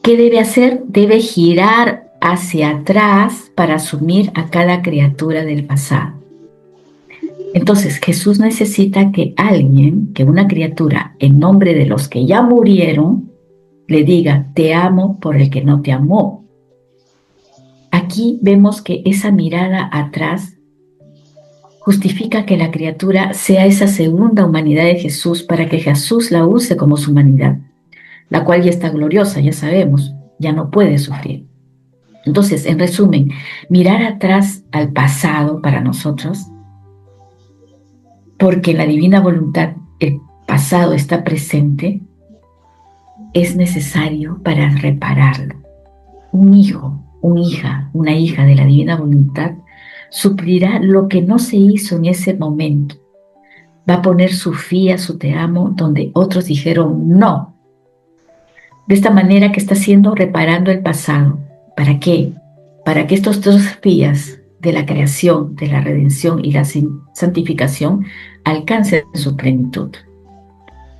¿qué debe hacer? Debe girar hacia atrás para asumir a cada criatura del pasado. Entonces Jesús necesita que alguien, que una criatura, en nombre de los que ya murieron, le diga: te amo por el que no te amó. Aquí vemos que esa mirada atrás justifica que la criatura sea esa segunda humanidad de Jesús para que Jesús la use como su humanidad, la cual ya está gloriosa, ya sabemos, ya no puede sufrir. Entonces, en resumen, mirar atrás al pasado para nosotros, porque en la divina voluntad el pasado está presente, es necesario para repararlo. Un hijo, una hija de la divina voluntad suplirá lo que no se hizo en ese momento. Va a poner su fía, su te amo, donde otros dijeron no. De esta manera que está haciendo, reparando el pasado. ¿Para qué? Para que estos dos fías de la creación, de la redención y la santificación alcancen su plenitud.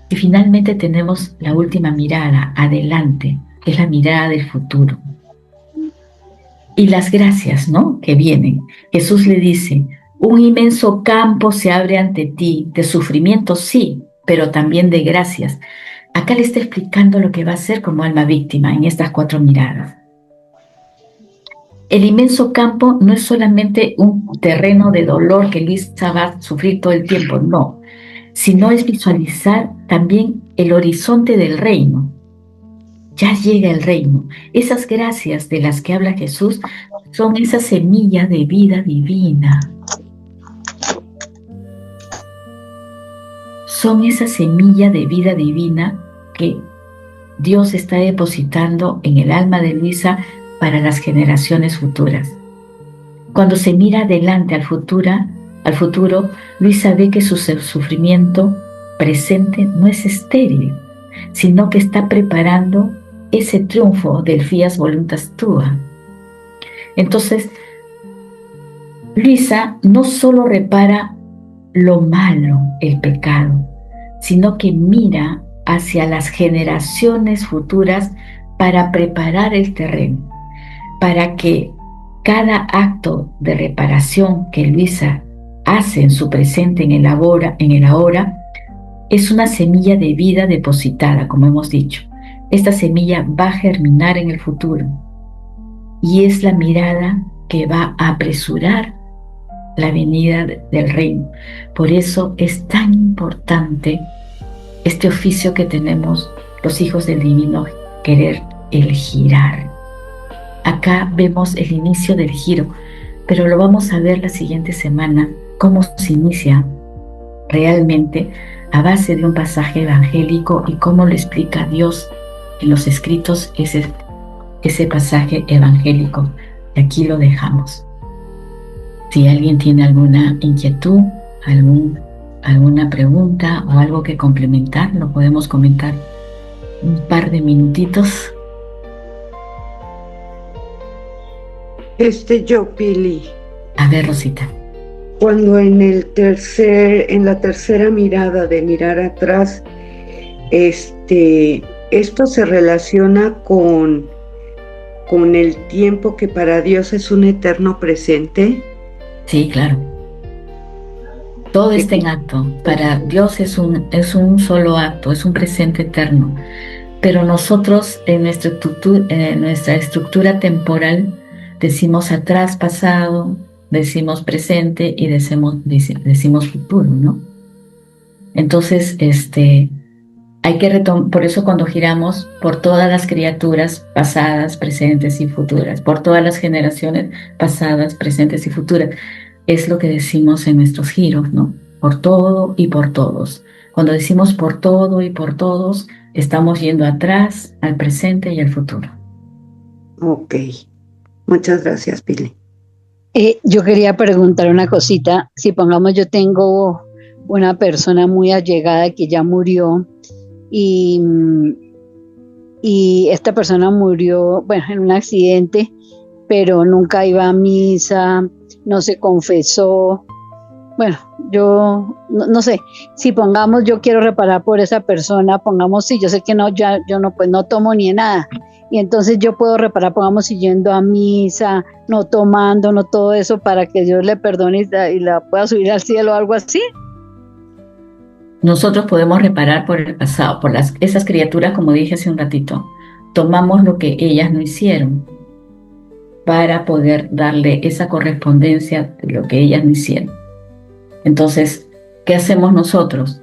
Y finalmente tenemos la última mirada, adelante, que es la mirada del futuro. Y las gracias, ¿no?, que vienen. Jesús le dice, un inmenso campo se abre ante ti, de sufrimiento sí, pero también de gracias. Acá le está explicando lo que va a hacer como alma víctima en estas 4 miradas. El inmenso campo no es solamente un terreno de dolor que Luisa va a sufrir todo el tiempo, no, sino es visualizar también el horizonte del reino. Ya llega el reino. Esas gracias de las que habla Jesús son esa semilla de vida divina. Son esa semilla de vida divina que Dios está depositando en el alma de Luisa para las generaciones futuras. Cuando se mira adelante al futuro, Luisa ve que su sufrimiento presente no es estéril, sino que está preparando ese triunfo del fiat voluntas tua. Entonces, Luisa no solo repara lo malo, el pecado, sino que mira hacia las generaciones futuras para preparar el terreno, para que cada acto de reparación que Luisa hace en su presente, en el ahora, es una semilla de vida depositada, como hemos dicho. Esta semilla va a germinar en el futuro y es la mirada que va a apresurar la venida del reino. Por eso es tan importante este oficio que tenemos los hijos del divino querer, el girar. Acá vemos el inicio del giro, pero lo vamos a ver la siguiente semana, cómo se inicia realmente a base de un pasaje evangélico y cómo lo explica Dios en los escritos ese pasaje evangélico. Y aquí lo dejamos. Si alguien tiene alguna inquietud, alguna pregunta o algo que complementar, lo podemos comentar un par de minutitos. Yo, Pili. A ver, Rosita. Cuando en la tercera mirada de mirar atrás, esto se relaciona con el tiempo que para Dios es un eterno presente. Sí, claro. Todo está en acto. Para Dios es un solo acto, es un presente eterno. Pero nosotros en nuestra estructura temporal decimos atrás, pasado, decimos presente y decimos futuro, ¿no? Entonces, hay que retomar, por eso cuando giramos por todas las criaturas pasadas, presentes y futuras, por todas las generaciones pasadas, presentes y futuras, es lo que decimos en nuestros giros, ¿no? Por todo y por todos. Cuando decimos por todo y por todos, estamos yendo atrás, al presente y al futuro. Ok. Muchas gracias, Pili. Yo quería preguntar una cosita. Si pongamos, yo tengo una persona muy allegada que ya murió y esta persona murió, bueno, en un accidente, pero nunca iba a misa, no se confesó. Bueno, yo no sé, si pongamos yo quiero reparar por esa persona, pongamos sí, yo sé que no, yo no, pues no tomo ni nada, y entonces yo puedo reparar, pongamos si yendo a misa, no tomando, no todo eso, para que Dios le perdone y la pueda subir al cielo o algo así. Nosotros podemos reparar por el pasado, por esas criaturas, como dije hace un ratito. Tomamos lo que ellas no hicieron para poder darle esa correspondencia de lo que ellas no hicieron. Entonces, ¿qué hacemos nosotros?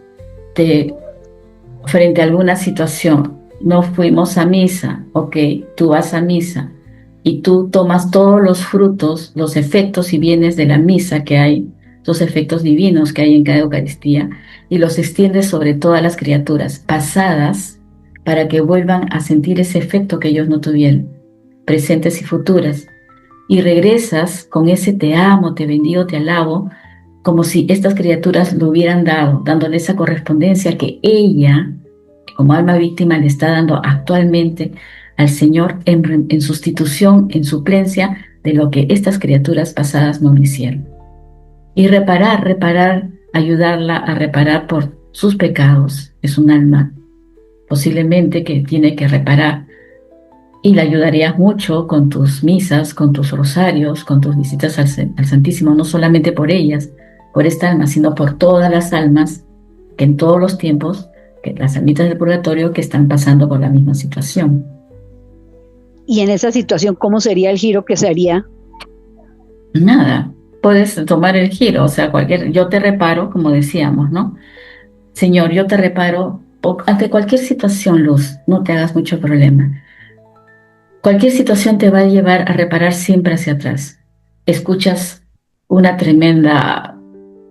Frente a alguna situación, no fuimos a misa, ok, tú vas a misa y tú tomas todos los frutos, los efectos y bienes de la misa que hay, los efectos divinos que hay en cada Eucaristía, y los extiendes sobre todas las criaturas pasadas para que vuelvan a sentir ese efecto que ellos no tuvieron, presentes y futuras. Y regresas con ese te amo, te bendigo, te alabo, como si estas criaturas lo hubieran dado, dándole esa correspondencia que ella, como alma víctima, le está dando actualmente al Señor en sustitución, en suplencia de lo que estas criaturas pasadas no le hicieron. Y reparar, ayudarla a reparar por sus pecados. Es un alma posiblemente que tiene que reparar. Y la ayudarías mucho con tus misas, con tus rosarios, con tus visitas al Santísimo, no solamente por ellas, por esta alma, sino por todas las almas que en todos los tiempos, que las almitas del purgatorio, que están pasando por la misma situación. Y en esa situación, ¿cómo sería el giro que se haría? Nada, puedes tomar el giro, o sea, yo te reparo, como decíamos, ¿no? Señor, yo te reparo ante cualquier situación, Luz, no te hagas mucho problema. Cualquier situación te va a llevar a reparar siempre hacia atrás. Escuchas una tremenda,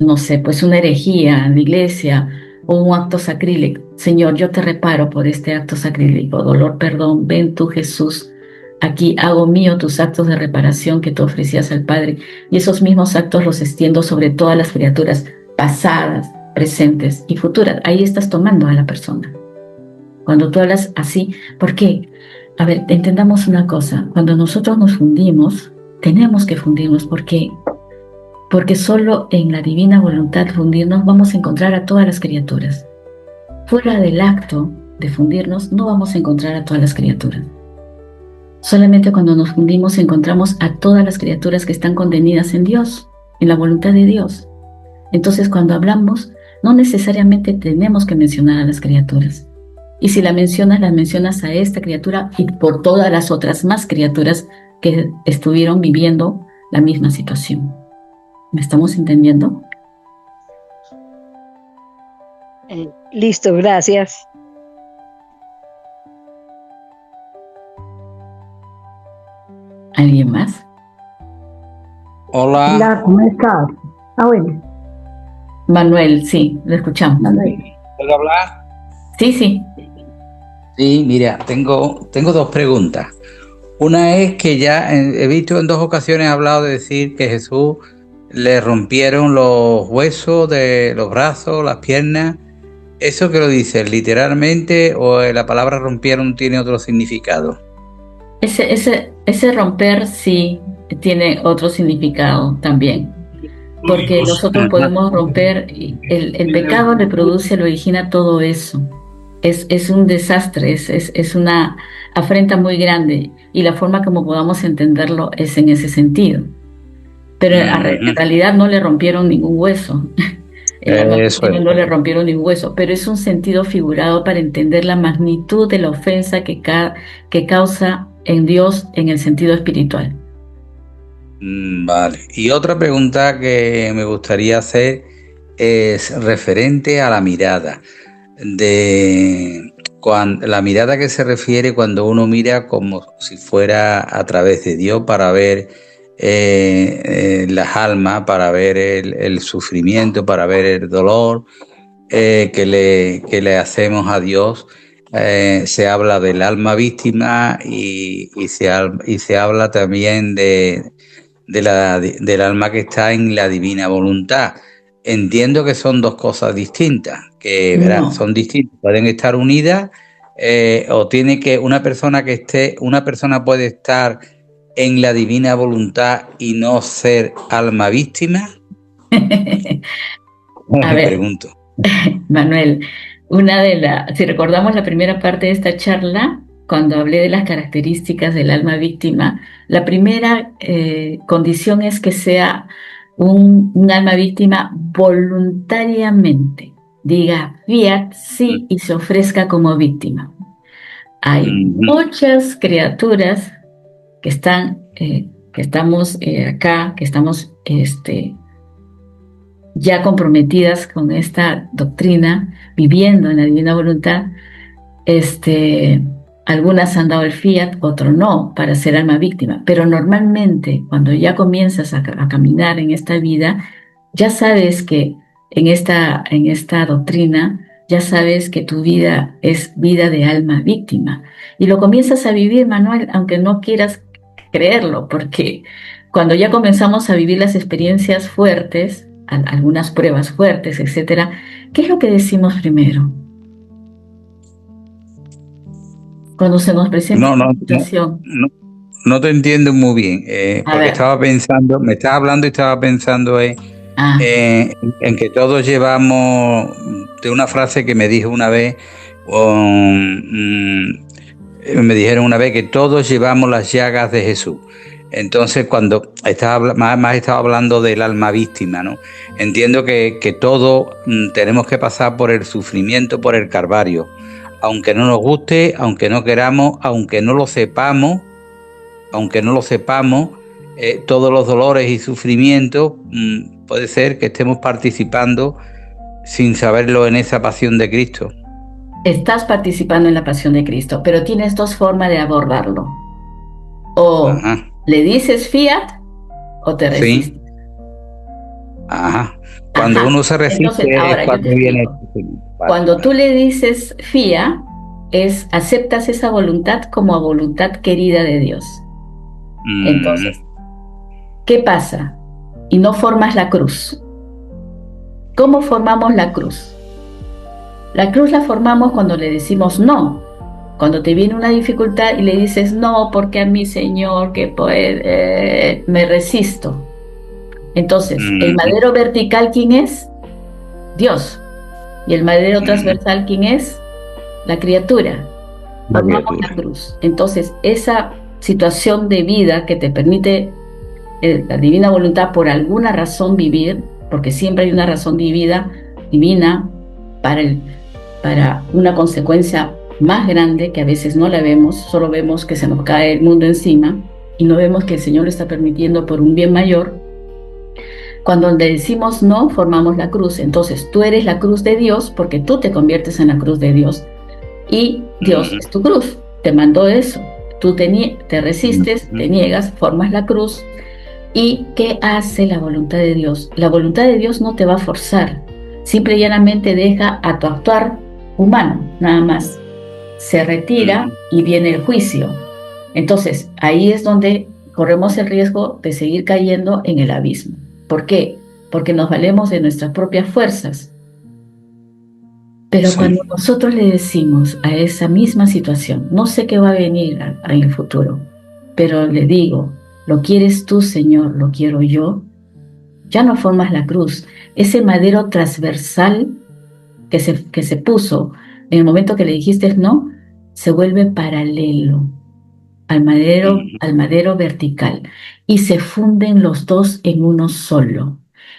no sé, pues una herejía en la iglesia o un acto sacrílego. Señor, yo te reparo por este acto sacrílego. Dolor, perdón, ven tú, Jesús. Aquí hago mío tus actos de reparación que tú ofrecías al Padre. Y esos mismos actos los extiendo sobre todas las criaturas pasadas, presentes y futuras. Ahí estás tomando a la persona. Cuando tú hablas así, ¿por qué? A ver, entendamos una cosa. Cuando nosotros nos fundimos, tenemos que fundirnos. ¿Por qué? Porque solo en la divina voluntad de fundirnos vamos a encontrar a todas las criaturas. Fuera del acto de fundirnos, no vamos a encontrar a todas las criaturas. Solamente cuando nos fundimos encontramos a todas las criaturas que están contenidas en Dios, en la voluntad de Dios. Entonces, cuando hablamos, no necesariamente tenemos que mencionar a las criaturas. Y si la mencionas a esta criatura y por todas las otras más criaturas que estuvieron viviendo la misma situación. ¿Me estamos entendiendo? Listo, gracias. ¿Alguien más? Hola. Hola, ¿cómo estás? Bueno. Manuel, sí, lo escuchamos. Manuel. ¿Puedo hablar? Sí. Sí, mira, tengo dos preguntas. Una es que ya he visto en 2 ocasiones hablado de decir que Jesús le rompieron los huesos de los brazos, las piernas. ¿Eso que lo dice literalmente o la palabra rompieron tiene otro significado? Ese romper sí tiene otro significado también. Porque nosotros podemos romper, el pecado reproduce, lo origina todo eso. Es un desastre, es una afrenta muy grande y la forma como podamos entenderlo es en ese sentido. Pero en realidad no le rompieron ningún hueso. No le rompieron ningún hueso, pero es un sentido figurado para entender la magnitud de la ofensa que causa en Dios en el sentido espiritual. Vale. Y otra pregunta que me gustaría hacer es referente a la mirada. La mirada que se refiere cuando uno mira como si fuera a través de Dios para ver las almas, para ver el sufrimiento, para ver el dolor que le hacemos a Dios. Se habla del alma víctima y se habla también del alma que está en la divina voluntad. Entiendo que son 2 cosas distintas, que verán, son distintas, pueden estar unidas, o tiene que una persona puede estar en la divina voluntad y no ser alma víctima. A ver, pregunto. Manuel, si recordamos la primera parte de esta charla, cuando hablé de las características del alma víctima, la primera condición es que sea un alma víctima voluntariamente, diga fiat sí y se ofrezca como víctima. Hay muchas criaturas que estamos acá, que estamos ya comprometidas con esta doctrina, viviendo en la divina voluntad. Algunas han dado el fiat, otros no, para ser alma víctima. Pero normalmente, cuando ya comienzas a caminar en esta vida, ya sabes que en esta doctrina ya sabes que tu vida es vida de alma víctima. Y lo comienzas a vivir, Manuel, aunque no quieras creerlo, porque cuando ya comenzamos a vivir las experiencias fuertes, algunas pruebas fuertes, etcétera, ¿qué es lo que decimos primero? Cuando se nos presenta No, no, una no, situación. no, no te entiendo muy bien, A porque ver, estaba pensando, me estaba hablando y estaba pensando ah, en que todos llevamos, de una frase que me dijo una vez, me dijeron una vez que todos llevamos las llagas de Jesús. Entonces, cuando más estaba hablando del alma víctima, ¿no? Entiendo que todos tenemos que pasar por el sufrimiento, por el calvario. Aunque no nos guste, aunque no queramos, aunque no lo sepamos, todos los dolores y sufrimientos, puede ser que estemos participando sin saberlo en esa pasión de Cristo. estás participando en la pasión de Cristo, pero tienes dos formas de abordarlo. O Ajá. le dices fiat o te resistes. Sí. Ajá. Cuando Ajá. uno se Entonces, resiste es ahora yo te cuando viene el explico. sufrimiento. Vale, Cuando vale. tú le dices fía, aceptas esa voluntad como voluntad querida de Dios. Mm, Entonces, ¿qué pasa? Y no formas la cruz. ¿Cómo formamos la cruz? La cruz la formamos cuando le decimos no. Cuando te viene una dificultad y le dices no, porque a mí, Señor, que me resisto. Entonces, el mm, madero vertical, ¿quién es? Dios. Y el madero mm, transversal, ¿quién es? La criatura. la Formamos la criatura. cruz. Entonces, esa situación de vida que te permite la divina voluntad por alguna razón vivir, porque siempre hay una razón divina para una consecuencia más grande que a veces no la vemos, solo vemos que se nos cae el mundo encima y no vemos que el Señor lo está permitiendo por un bien mayor. Cuando le decimos no, formamos la cruz. Entonces tú eres la cruz de Dios porque tú te conviertes en la cruz de Dios y Dios es tu cruz. Te mandó eso. Tú te resistes, te niegas, formas la cruz. ¿Y qué hace la voluntad de Dios? La voluntad de Dios no te va a forzar. Simple y llanamente deja a tu actuar humano, nada más. Se retira y viene el juicio. Entonces, ahí es donde corremos el riesgo de seguir cayendo en el abismo. ¿Por qué? Porque nos valemos de nuestras propias fuerzas. Pero Sí. cuando nosotros le decimos a esa misma situación, no sé qué va a venir en el futuro, pero le digo, ¿lo quieres tú, Señor? ¿Lo quiero yo? Ya no formas la cruz. Ese madero transversal que se puso en el momento que le dijiste no, se vuelve paralelo al madero vertical y se funden los dos en uno solo.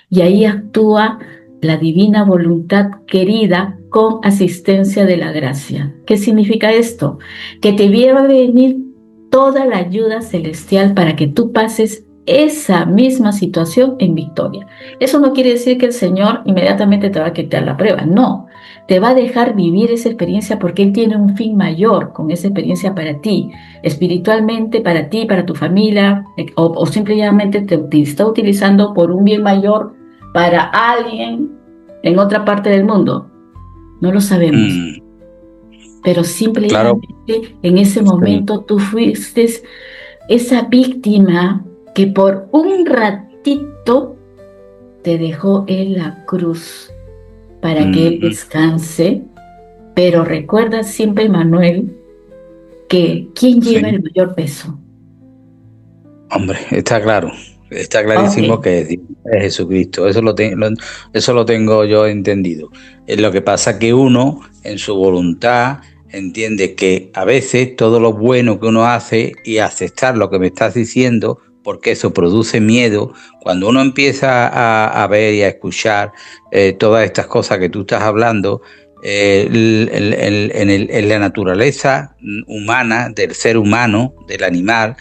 Y ahí actúa la divina voluntad querida con asistencia de la gracia. ¿Qué significa esto? Que te va a venir toda la ayuda celestial para que tú pases esa misma situación en victoria. Eso no quiere decir que el Señor inmediatamente te va a quitar la prueba, no. Te va a dejar vivir esa experiencia porque Él tiene un fin mayor con esa experiencia para ti, espiritualmente, para ti, para tu familia, o simplemente te está utilizando por un bien mayor para alguien en otra parte del mundo. No lo sabemos. Pero simplemente en ese momento tú fuiste esa víctima que por un ratito te dejó en la cruz para que Él descanse, pero recuerda siempre, Manuel, que ¿quién lleva el mayor peso? Hombre, está claro, está clarísimo que es Jesucristo, eso lo tengo yo entendido. Lo que pasa es que uno, en su voluntad, entiende que a veces todo lo bueno que uno hace y aceptar lo que me estás diciendo, porque eso produce miedo, cuando uno empieza a ver y a escuchar todas estas cosas que tú estás hablando, en la naturaleza humana, del ser humano, del animal,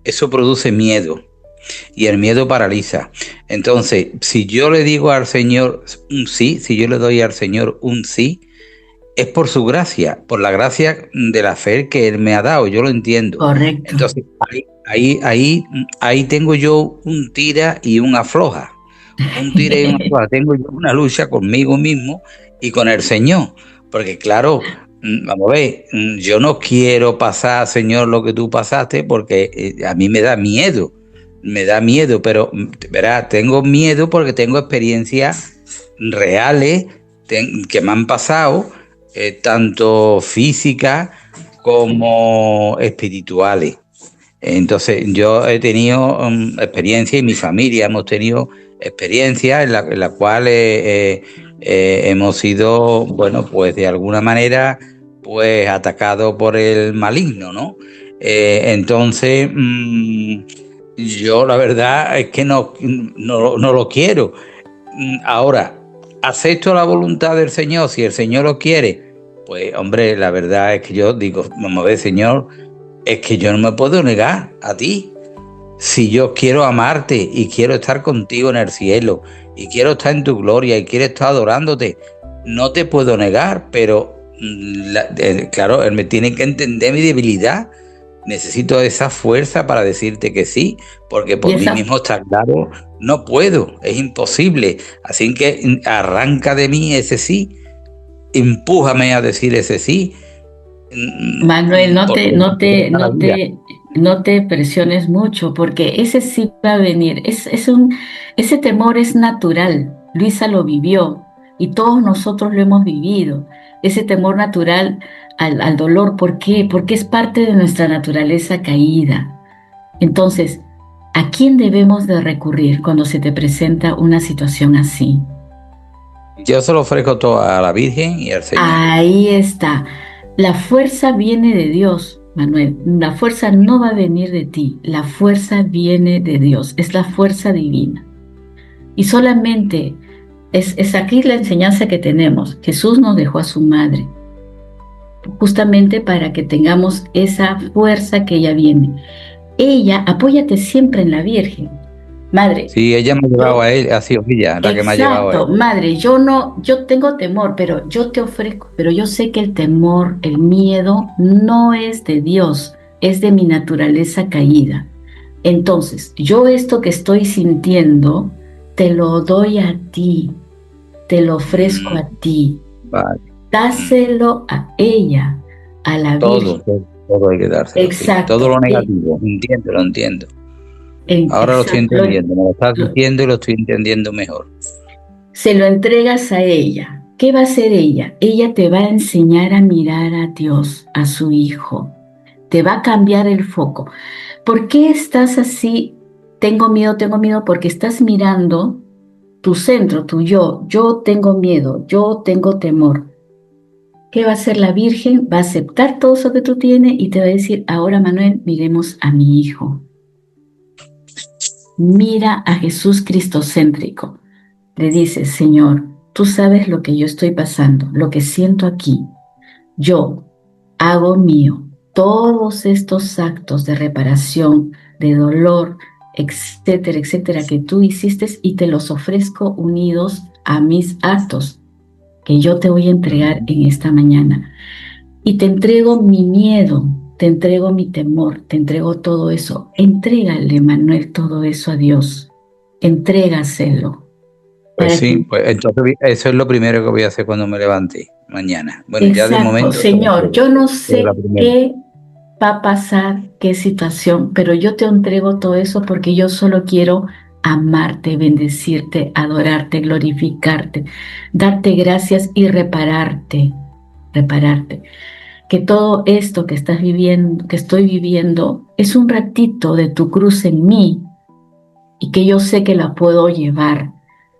eso produce miedo y el miedo paraliza. Entonces, si yo le digo al Señor un sí, si yo le doy al Señor un sí, es por su gracia, por la gracia de la fe que Él me ha dado, yo lo entiendo. Correcto. Entonces, ahí tengo yo un tira y un afloja. un tire y una afloja. Tengo yo una lucha conmigo mismo y con el Señor. Porque claro, vamos a ver, yo no quiero pasar, Señor, lo que tú pasaste, porque a mí me da miedo, pero verás, tengo miedo porque tengo experiencias reales que me han pasado, tanto físicas como espirituales. Entonces yo he tenido experiencia y mi familia hemos tenido experiencias en la cual hemos sido, bueno, pues de alguna manera, pues atacados por el maligno, ¿no? Entonces, yo la verdad es que no lo quiero. Ahora, acepto la voluntad del Señor, si el Señor lo quiere, pues hombre, la verdad es que yo digo, vamos a ver, Señor, es que yo no me puedo negar a ti. Si yo quiero amarte y quiero estar contigo en el cielo y quiero estar en tu gloria y quiero estar adorándote, no te puedo negar, pero claro, él me tiene que entender mi debilidad. Necesito esa fuerza para decirte que sí, porque por mí mismo está claro, no puedo, es imposible. Así que arranca de mí ese sí, empújame a decir ese sí. Manuel, no te presiones mucho, porque ese sí va a venir. Ese temor es natural. Luisa lo vivió y todos nosotros lo hemos vivido. Ese temor natural al dolor, ¿por qué? Porque es parte de nuestra naturaleza caída. Entonces, ¿a quién debemos de recurrir cuando se te presenta una situación así? Yo se lo ofrezco todo a la Virgen y al Señor. Ahí está. La fuerza viene de Dios, Manuel. La fuerza no va a venir de ti. La fuerza viene de Dios. Es la fuerza divina. Y solamente es aquí la enseñanza que tenemos. Jesús nos dejó a su madre, justamente para que tengamos esa fuerza que ella viene. Apóyate siempre en la Virgen. Madre. Sí, ella me ha llevado a él, ha sido ella la que me ha llevado a él. Exacto, madre, yo tengo temor, pero yo te ofrezco, pero yo sé que el temor, el miedo, no es de Dios, es de mi naturaleza caída. Entonces, yo esto que estoy sintiendo, te lo doy a ti, te lo ofrezco a ti. Vale. Dáselo a ella, a la Virgen. Todo hay que dárselo. Exacto. Sí. Todo lo negativo, lo entiendo. Ahora lo estoy entendiendo, me lo estás diciendo y lo estoy entendiendo mejor. Se lo entregas a ella. ¿Qué va a hacer ella? Ella te va a enseñar a mirar a Dios, a su Hijo. Te va a cambiar el foco. ¿Por qué estás así? Tengo miedo, porque estás mirando tu centro, tu yo. Yo tengo miedo, yo tengo temor. ¿Qué va a hacer la Virgen? Va a aceptar todo eso que tú tienes y te va a decir, ahora Manuel, miremos a mi Hijo. Mira a Jesús cristocéntrico. Le dices, Señor, tú sabes lo que yo estoy pasando, lo que siento aquí. Yo hago mío todos estos actos de reparación, de dolor, etcétera, etcétera, que tú hiciste y te los ofrezco unidos a mis actos que yo te voy a entregar en esta mañana. Y te entrego mi miedo, te entrego mi temor, te entrego todo eso. Entrégale, Manuel, todo eso a Dios. Entrégaselo. Pues sí, pues entonces eso es lo primero que voy a hacer cuando me levante mañana. Bueno, exacto, ya de momento. Señor, yo no sé qué va a pasar, qué situación, pero yo te entrego todo eso porque yo solo quiero amarte, bendecirte, adorarte, glorificarte, darte gracias y repararte. Que todo esto que estás viviendo, que estoy viviendo, es un ratito de tu cruz en mí y que yo sé que la puedo llevar,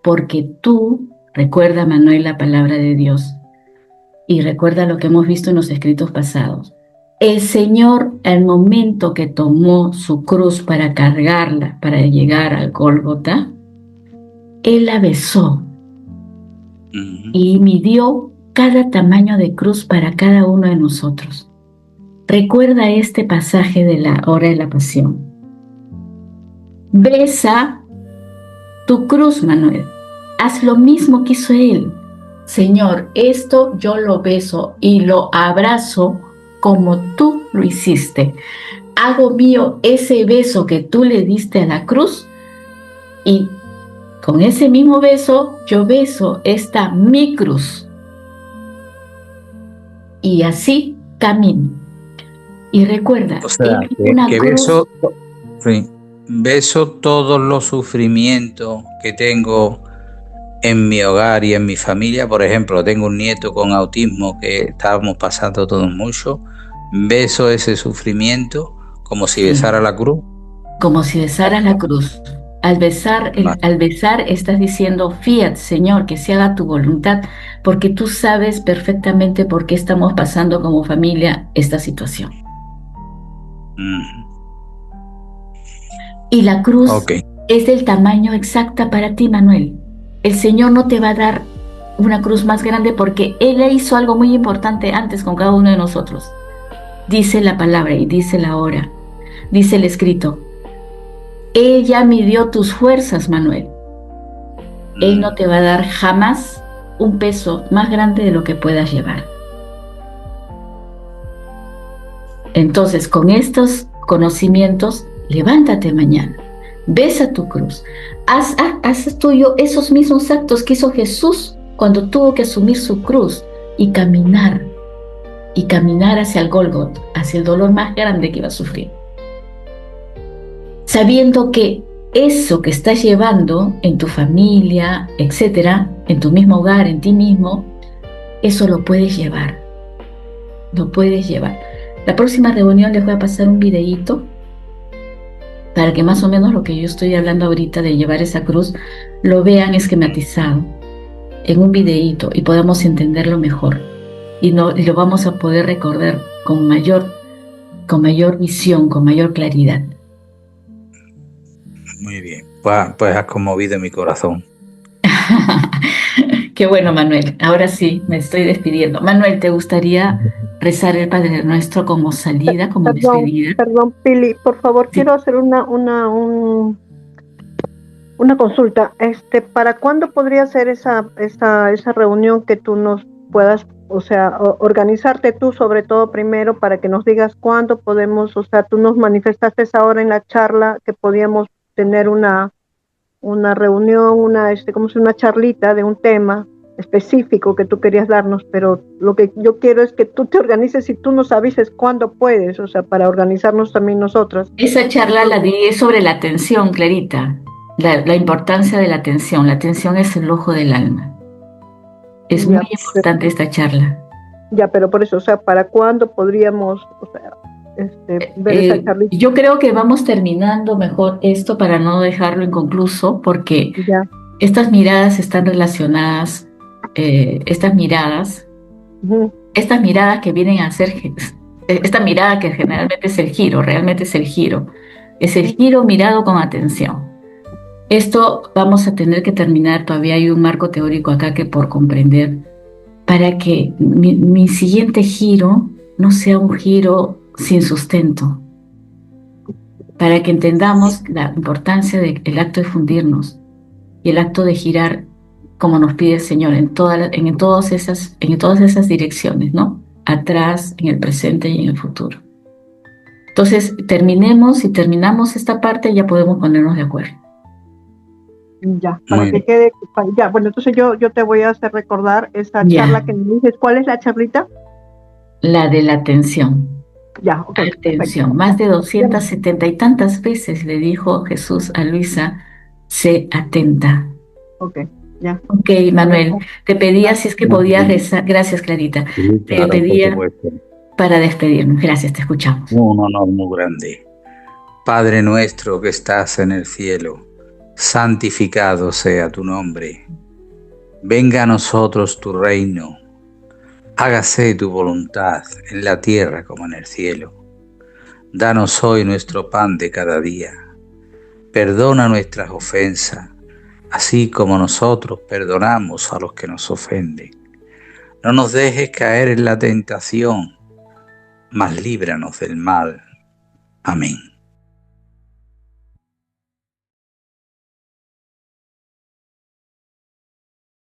porque tú, recuerda, Manuel, la palabra de Dios y recuerda lo que hemos visto en los escritos pasados. El Señor, al momento que tomó su cruz para cargarla, para llegar al Gólgota, Él la besó y midió cada tamaño de cruz para cada uno de nosotros. Recuerda este pasaje de la hora de la pasión. Besa tu cruz, Manuel. Haz lo mismo que hizo Él. Señor, esto yo lo beso y lo abrazo como tú lo hiciste. Hago mío ese beso que tú le diste a la cruz y con ese mismo beso, yo beso esta mi cruz. Y así camino. Y recuerda, O sea, es una que cruz. sí, beso todos los sufrimientos que tengo en mi hogar y en mi familia. Por ejemplo, tengo un nieto con autismo que estábamos pasando todos mucho. Beso ese sufrimiento como si Sí, besara la cruz. como si besaras la cruz. Al besar estás diciendo, fiat, Señor, que se haga tu voluntad, porque tú sabes perfectamente por qué estamos pasando como familia esta situación. Mm. Y la cruz Ok. es del tamaño exacta para ti, Manuel. El Señor no te va a dar una cruz más grande porque Él hizo algo muy importante antes con cada uno de nosotros. Dice la palabra y dice la hora, dice el escrito. Él ya midió tus fuerzas, Manuel. Él no te va a dar jamás un peso más grande de lo que puedas llevar. Entonces, con estos conocimientos, levántate mañana, besa tu cruz, haz tuyo esos mismos actos que hizo Jesús cuando tuvo que asumir su cruz y caminar hacia el Gólgota, hacia el dolor más grande que iba a sufrir. Sabiendo que eso que estás llevando en tu familia, etcétera, en tu mismo hogar, en ti mismo, eso lo puedes llevar. Lo puedes llevar. La próxima reunión les voy a pasar un videíto para que más o menos lo que yo estoy hablando ahorita de llevar esa cruz lo vean esquematizado en un videíto y podamos entenderlo mejor y lo vamos a poder recordar con mayor visión, con mayor claridad. Muy bien. Pues has conmovido mi corazón. Qué bueno, Manuel. Ahora sí, me estoy despidiendo. Manuel, ¿te gustaría rezar el Padre Nuestro como salida, como despedida? Perdón, Pili, por favor, Sí. quiero hacer una consulta. ¿Para cuándo podría ser esa reunión que tú nos puedas, o sea, organizarte tú sobre todo primero para que nos digas cuándo podemos, o sea, tú nos manifestaste ahora en la charla que podíamos tener una reunión, como si una charlita de un tema específico que tú querías darnos, pero lo que yo quiero es que tú te organices y tú nos avises cuándo puedes, o sea, para organizarnos también nosotras. Esa charla la di sobre la atención, Clarita, la importancia de la atención. La atención es el ojo del alma. Es Ya, muy importante esta charla. Ya, pero por eso, o sea, ¿para cuándo podríamos, o sea, ver esa charlita? Yo creo que vamos terminando mejor esto para no dejarlo inconcluso, porque Ya. estas miradas están relacionadas, estas miradas que vienen a ser, esta mirada que generalmente es el giro, realmente es el giro mirado con atención. Esto vamos a tener que terminar, todavía hay un marco teórico acá que por comprender, para que mi siguiente giro no sea un giro sin sustento, para que entendamos la importancia del acto de fundirnos y el acto de girar como nos pide el Señor en todas esas direcciones, ¿no? Atrás, en el presente y en el futuro. Entonces, terminamos esta parte y ya podemos ponernos de acuerdo. Ya, para que quede, ya, bueno, entonces yo te voy a hacer recordar esa charla que me dices. ¿Cuál es la charlita? La de la atención. Ya, ok. Atención, más de 270 y tantas veces le dijo Jesús a Luisa, sé atenta. Ok, ya. Ok, Manuel, te pedía si es que podías rezar, gracias Clarita, Sí, claro, te pedía para despedirnos, gracias, te escuchamos. Un honor muy grande. Padre nuestro que estás en el cielo, santificado sea tu nombre. Venga a nosotros tu reino. Hágase tu voluntad en la tierra como en el cielo. Danos hoy nuestro pan de cada día. Perdona nuestras ofensas, así como nosotros perdonamos a los que nos ofenden. No nos dejes caer en la tentación, mas líbranos del mal. Amén.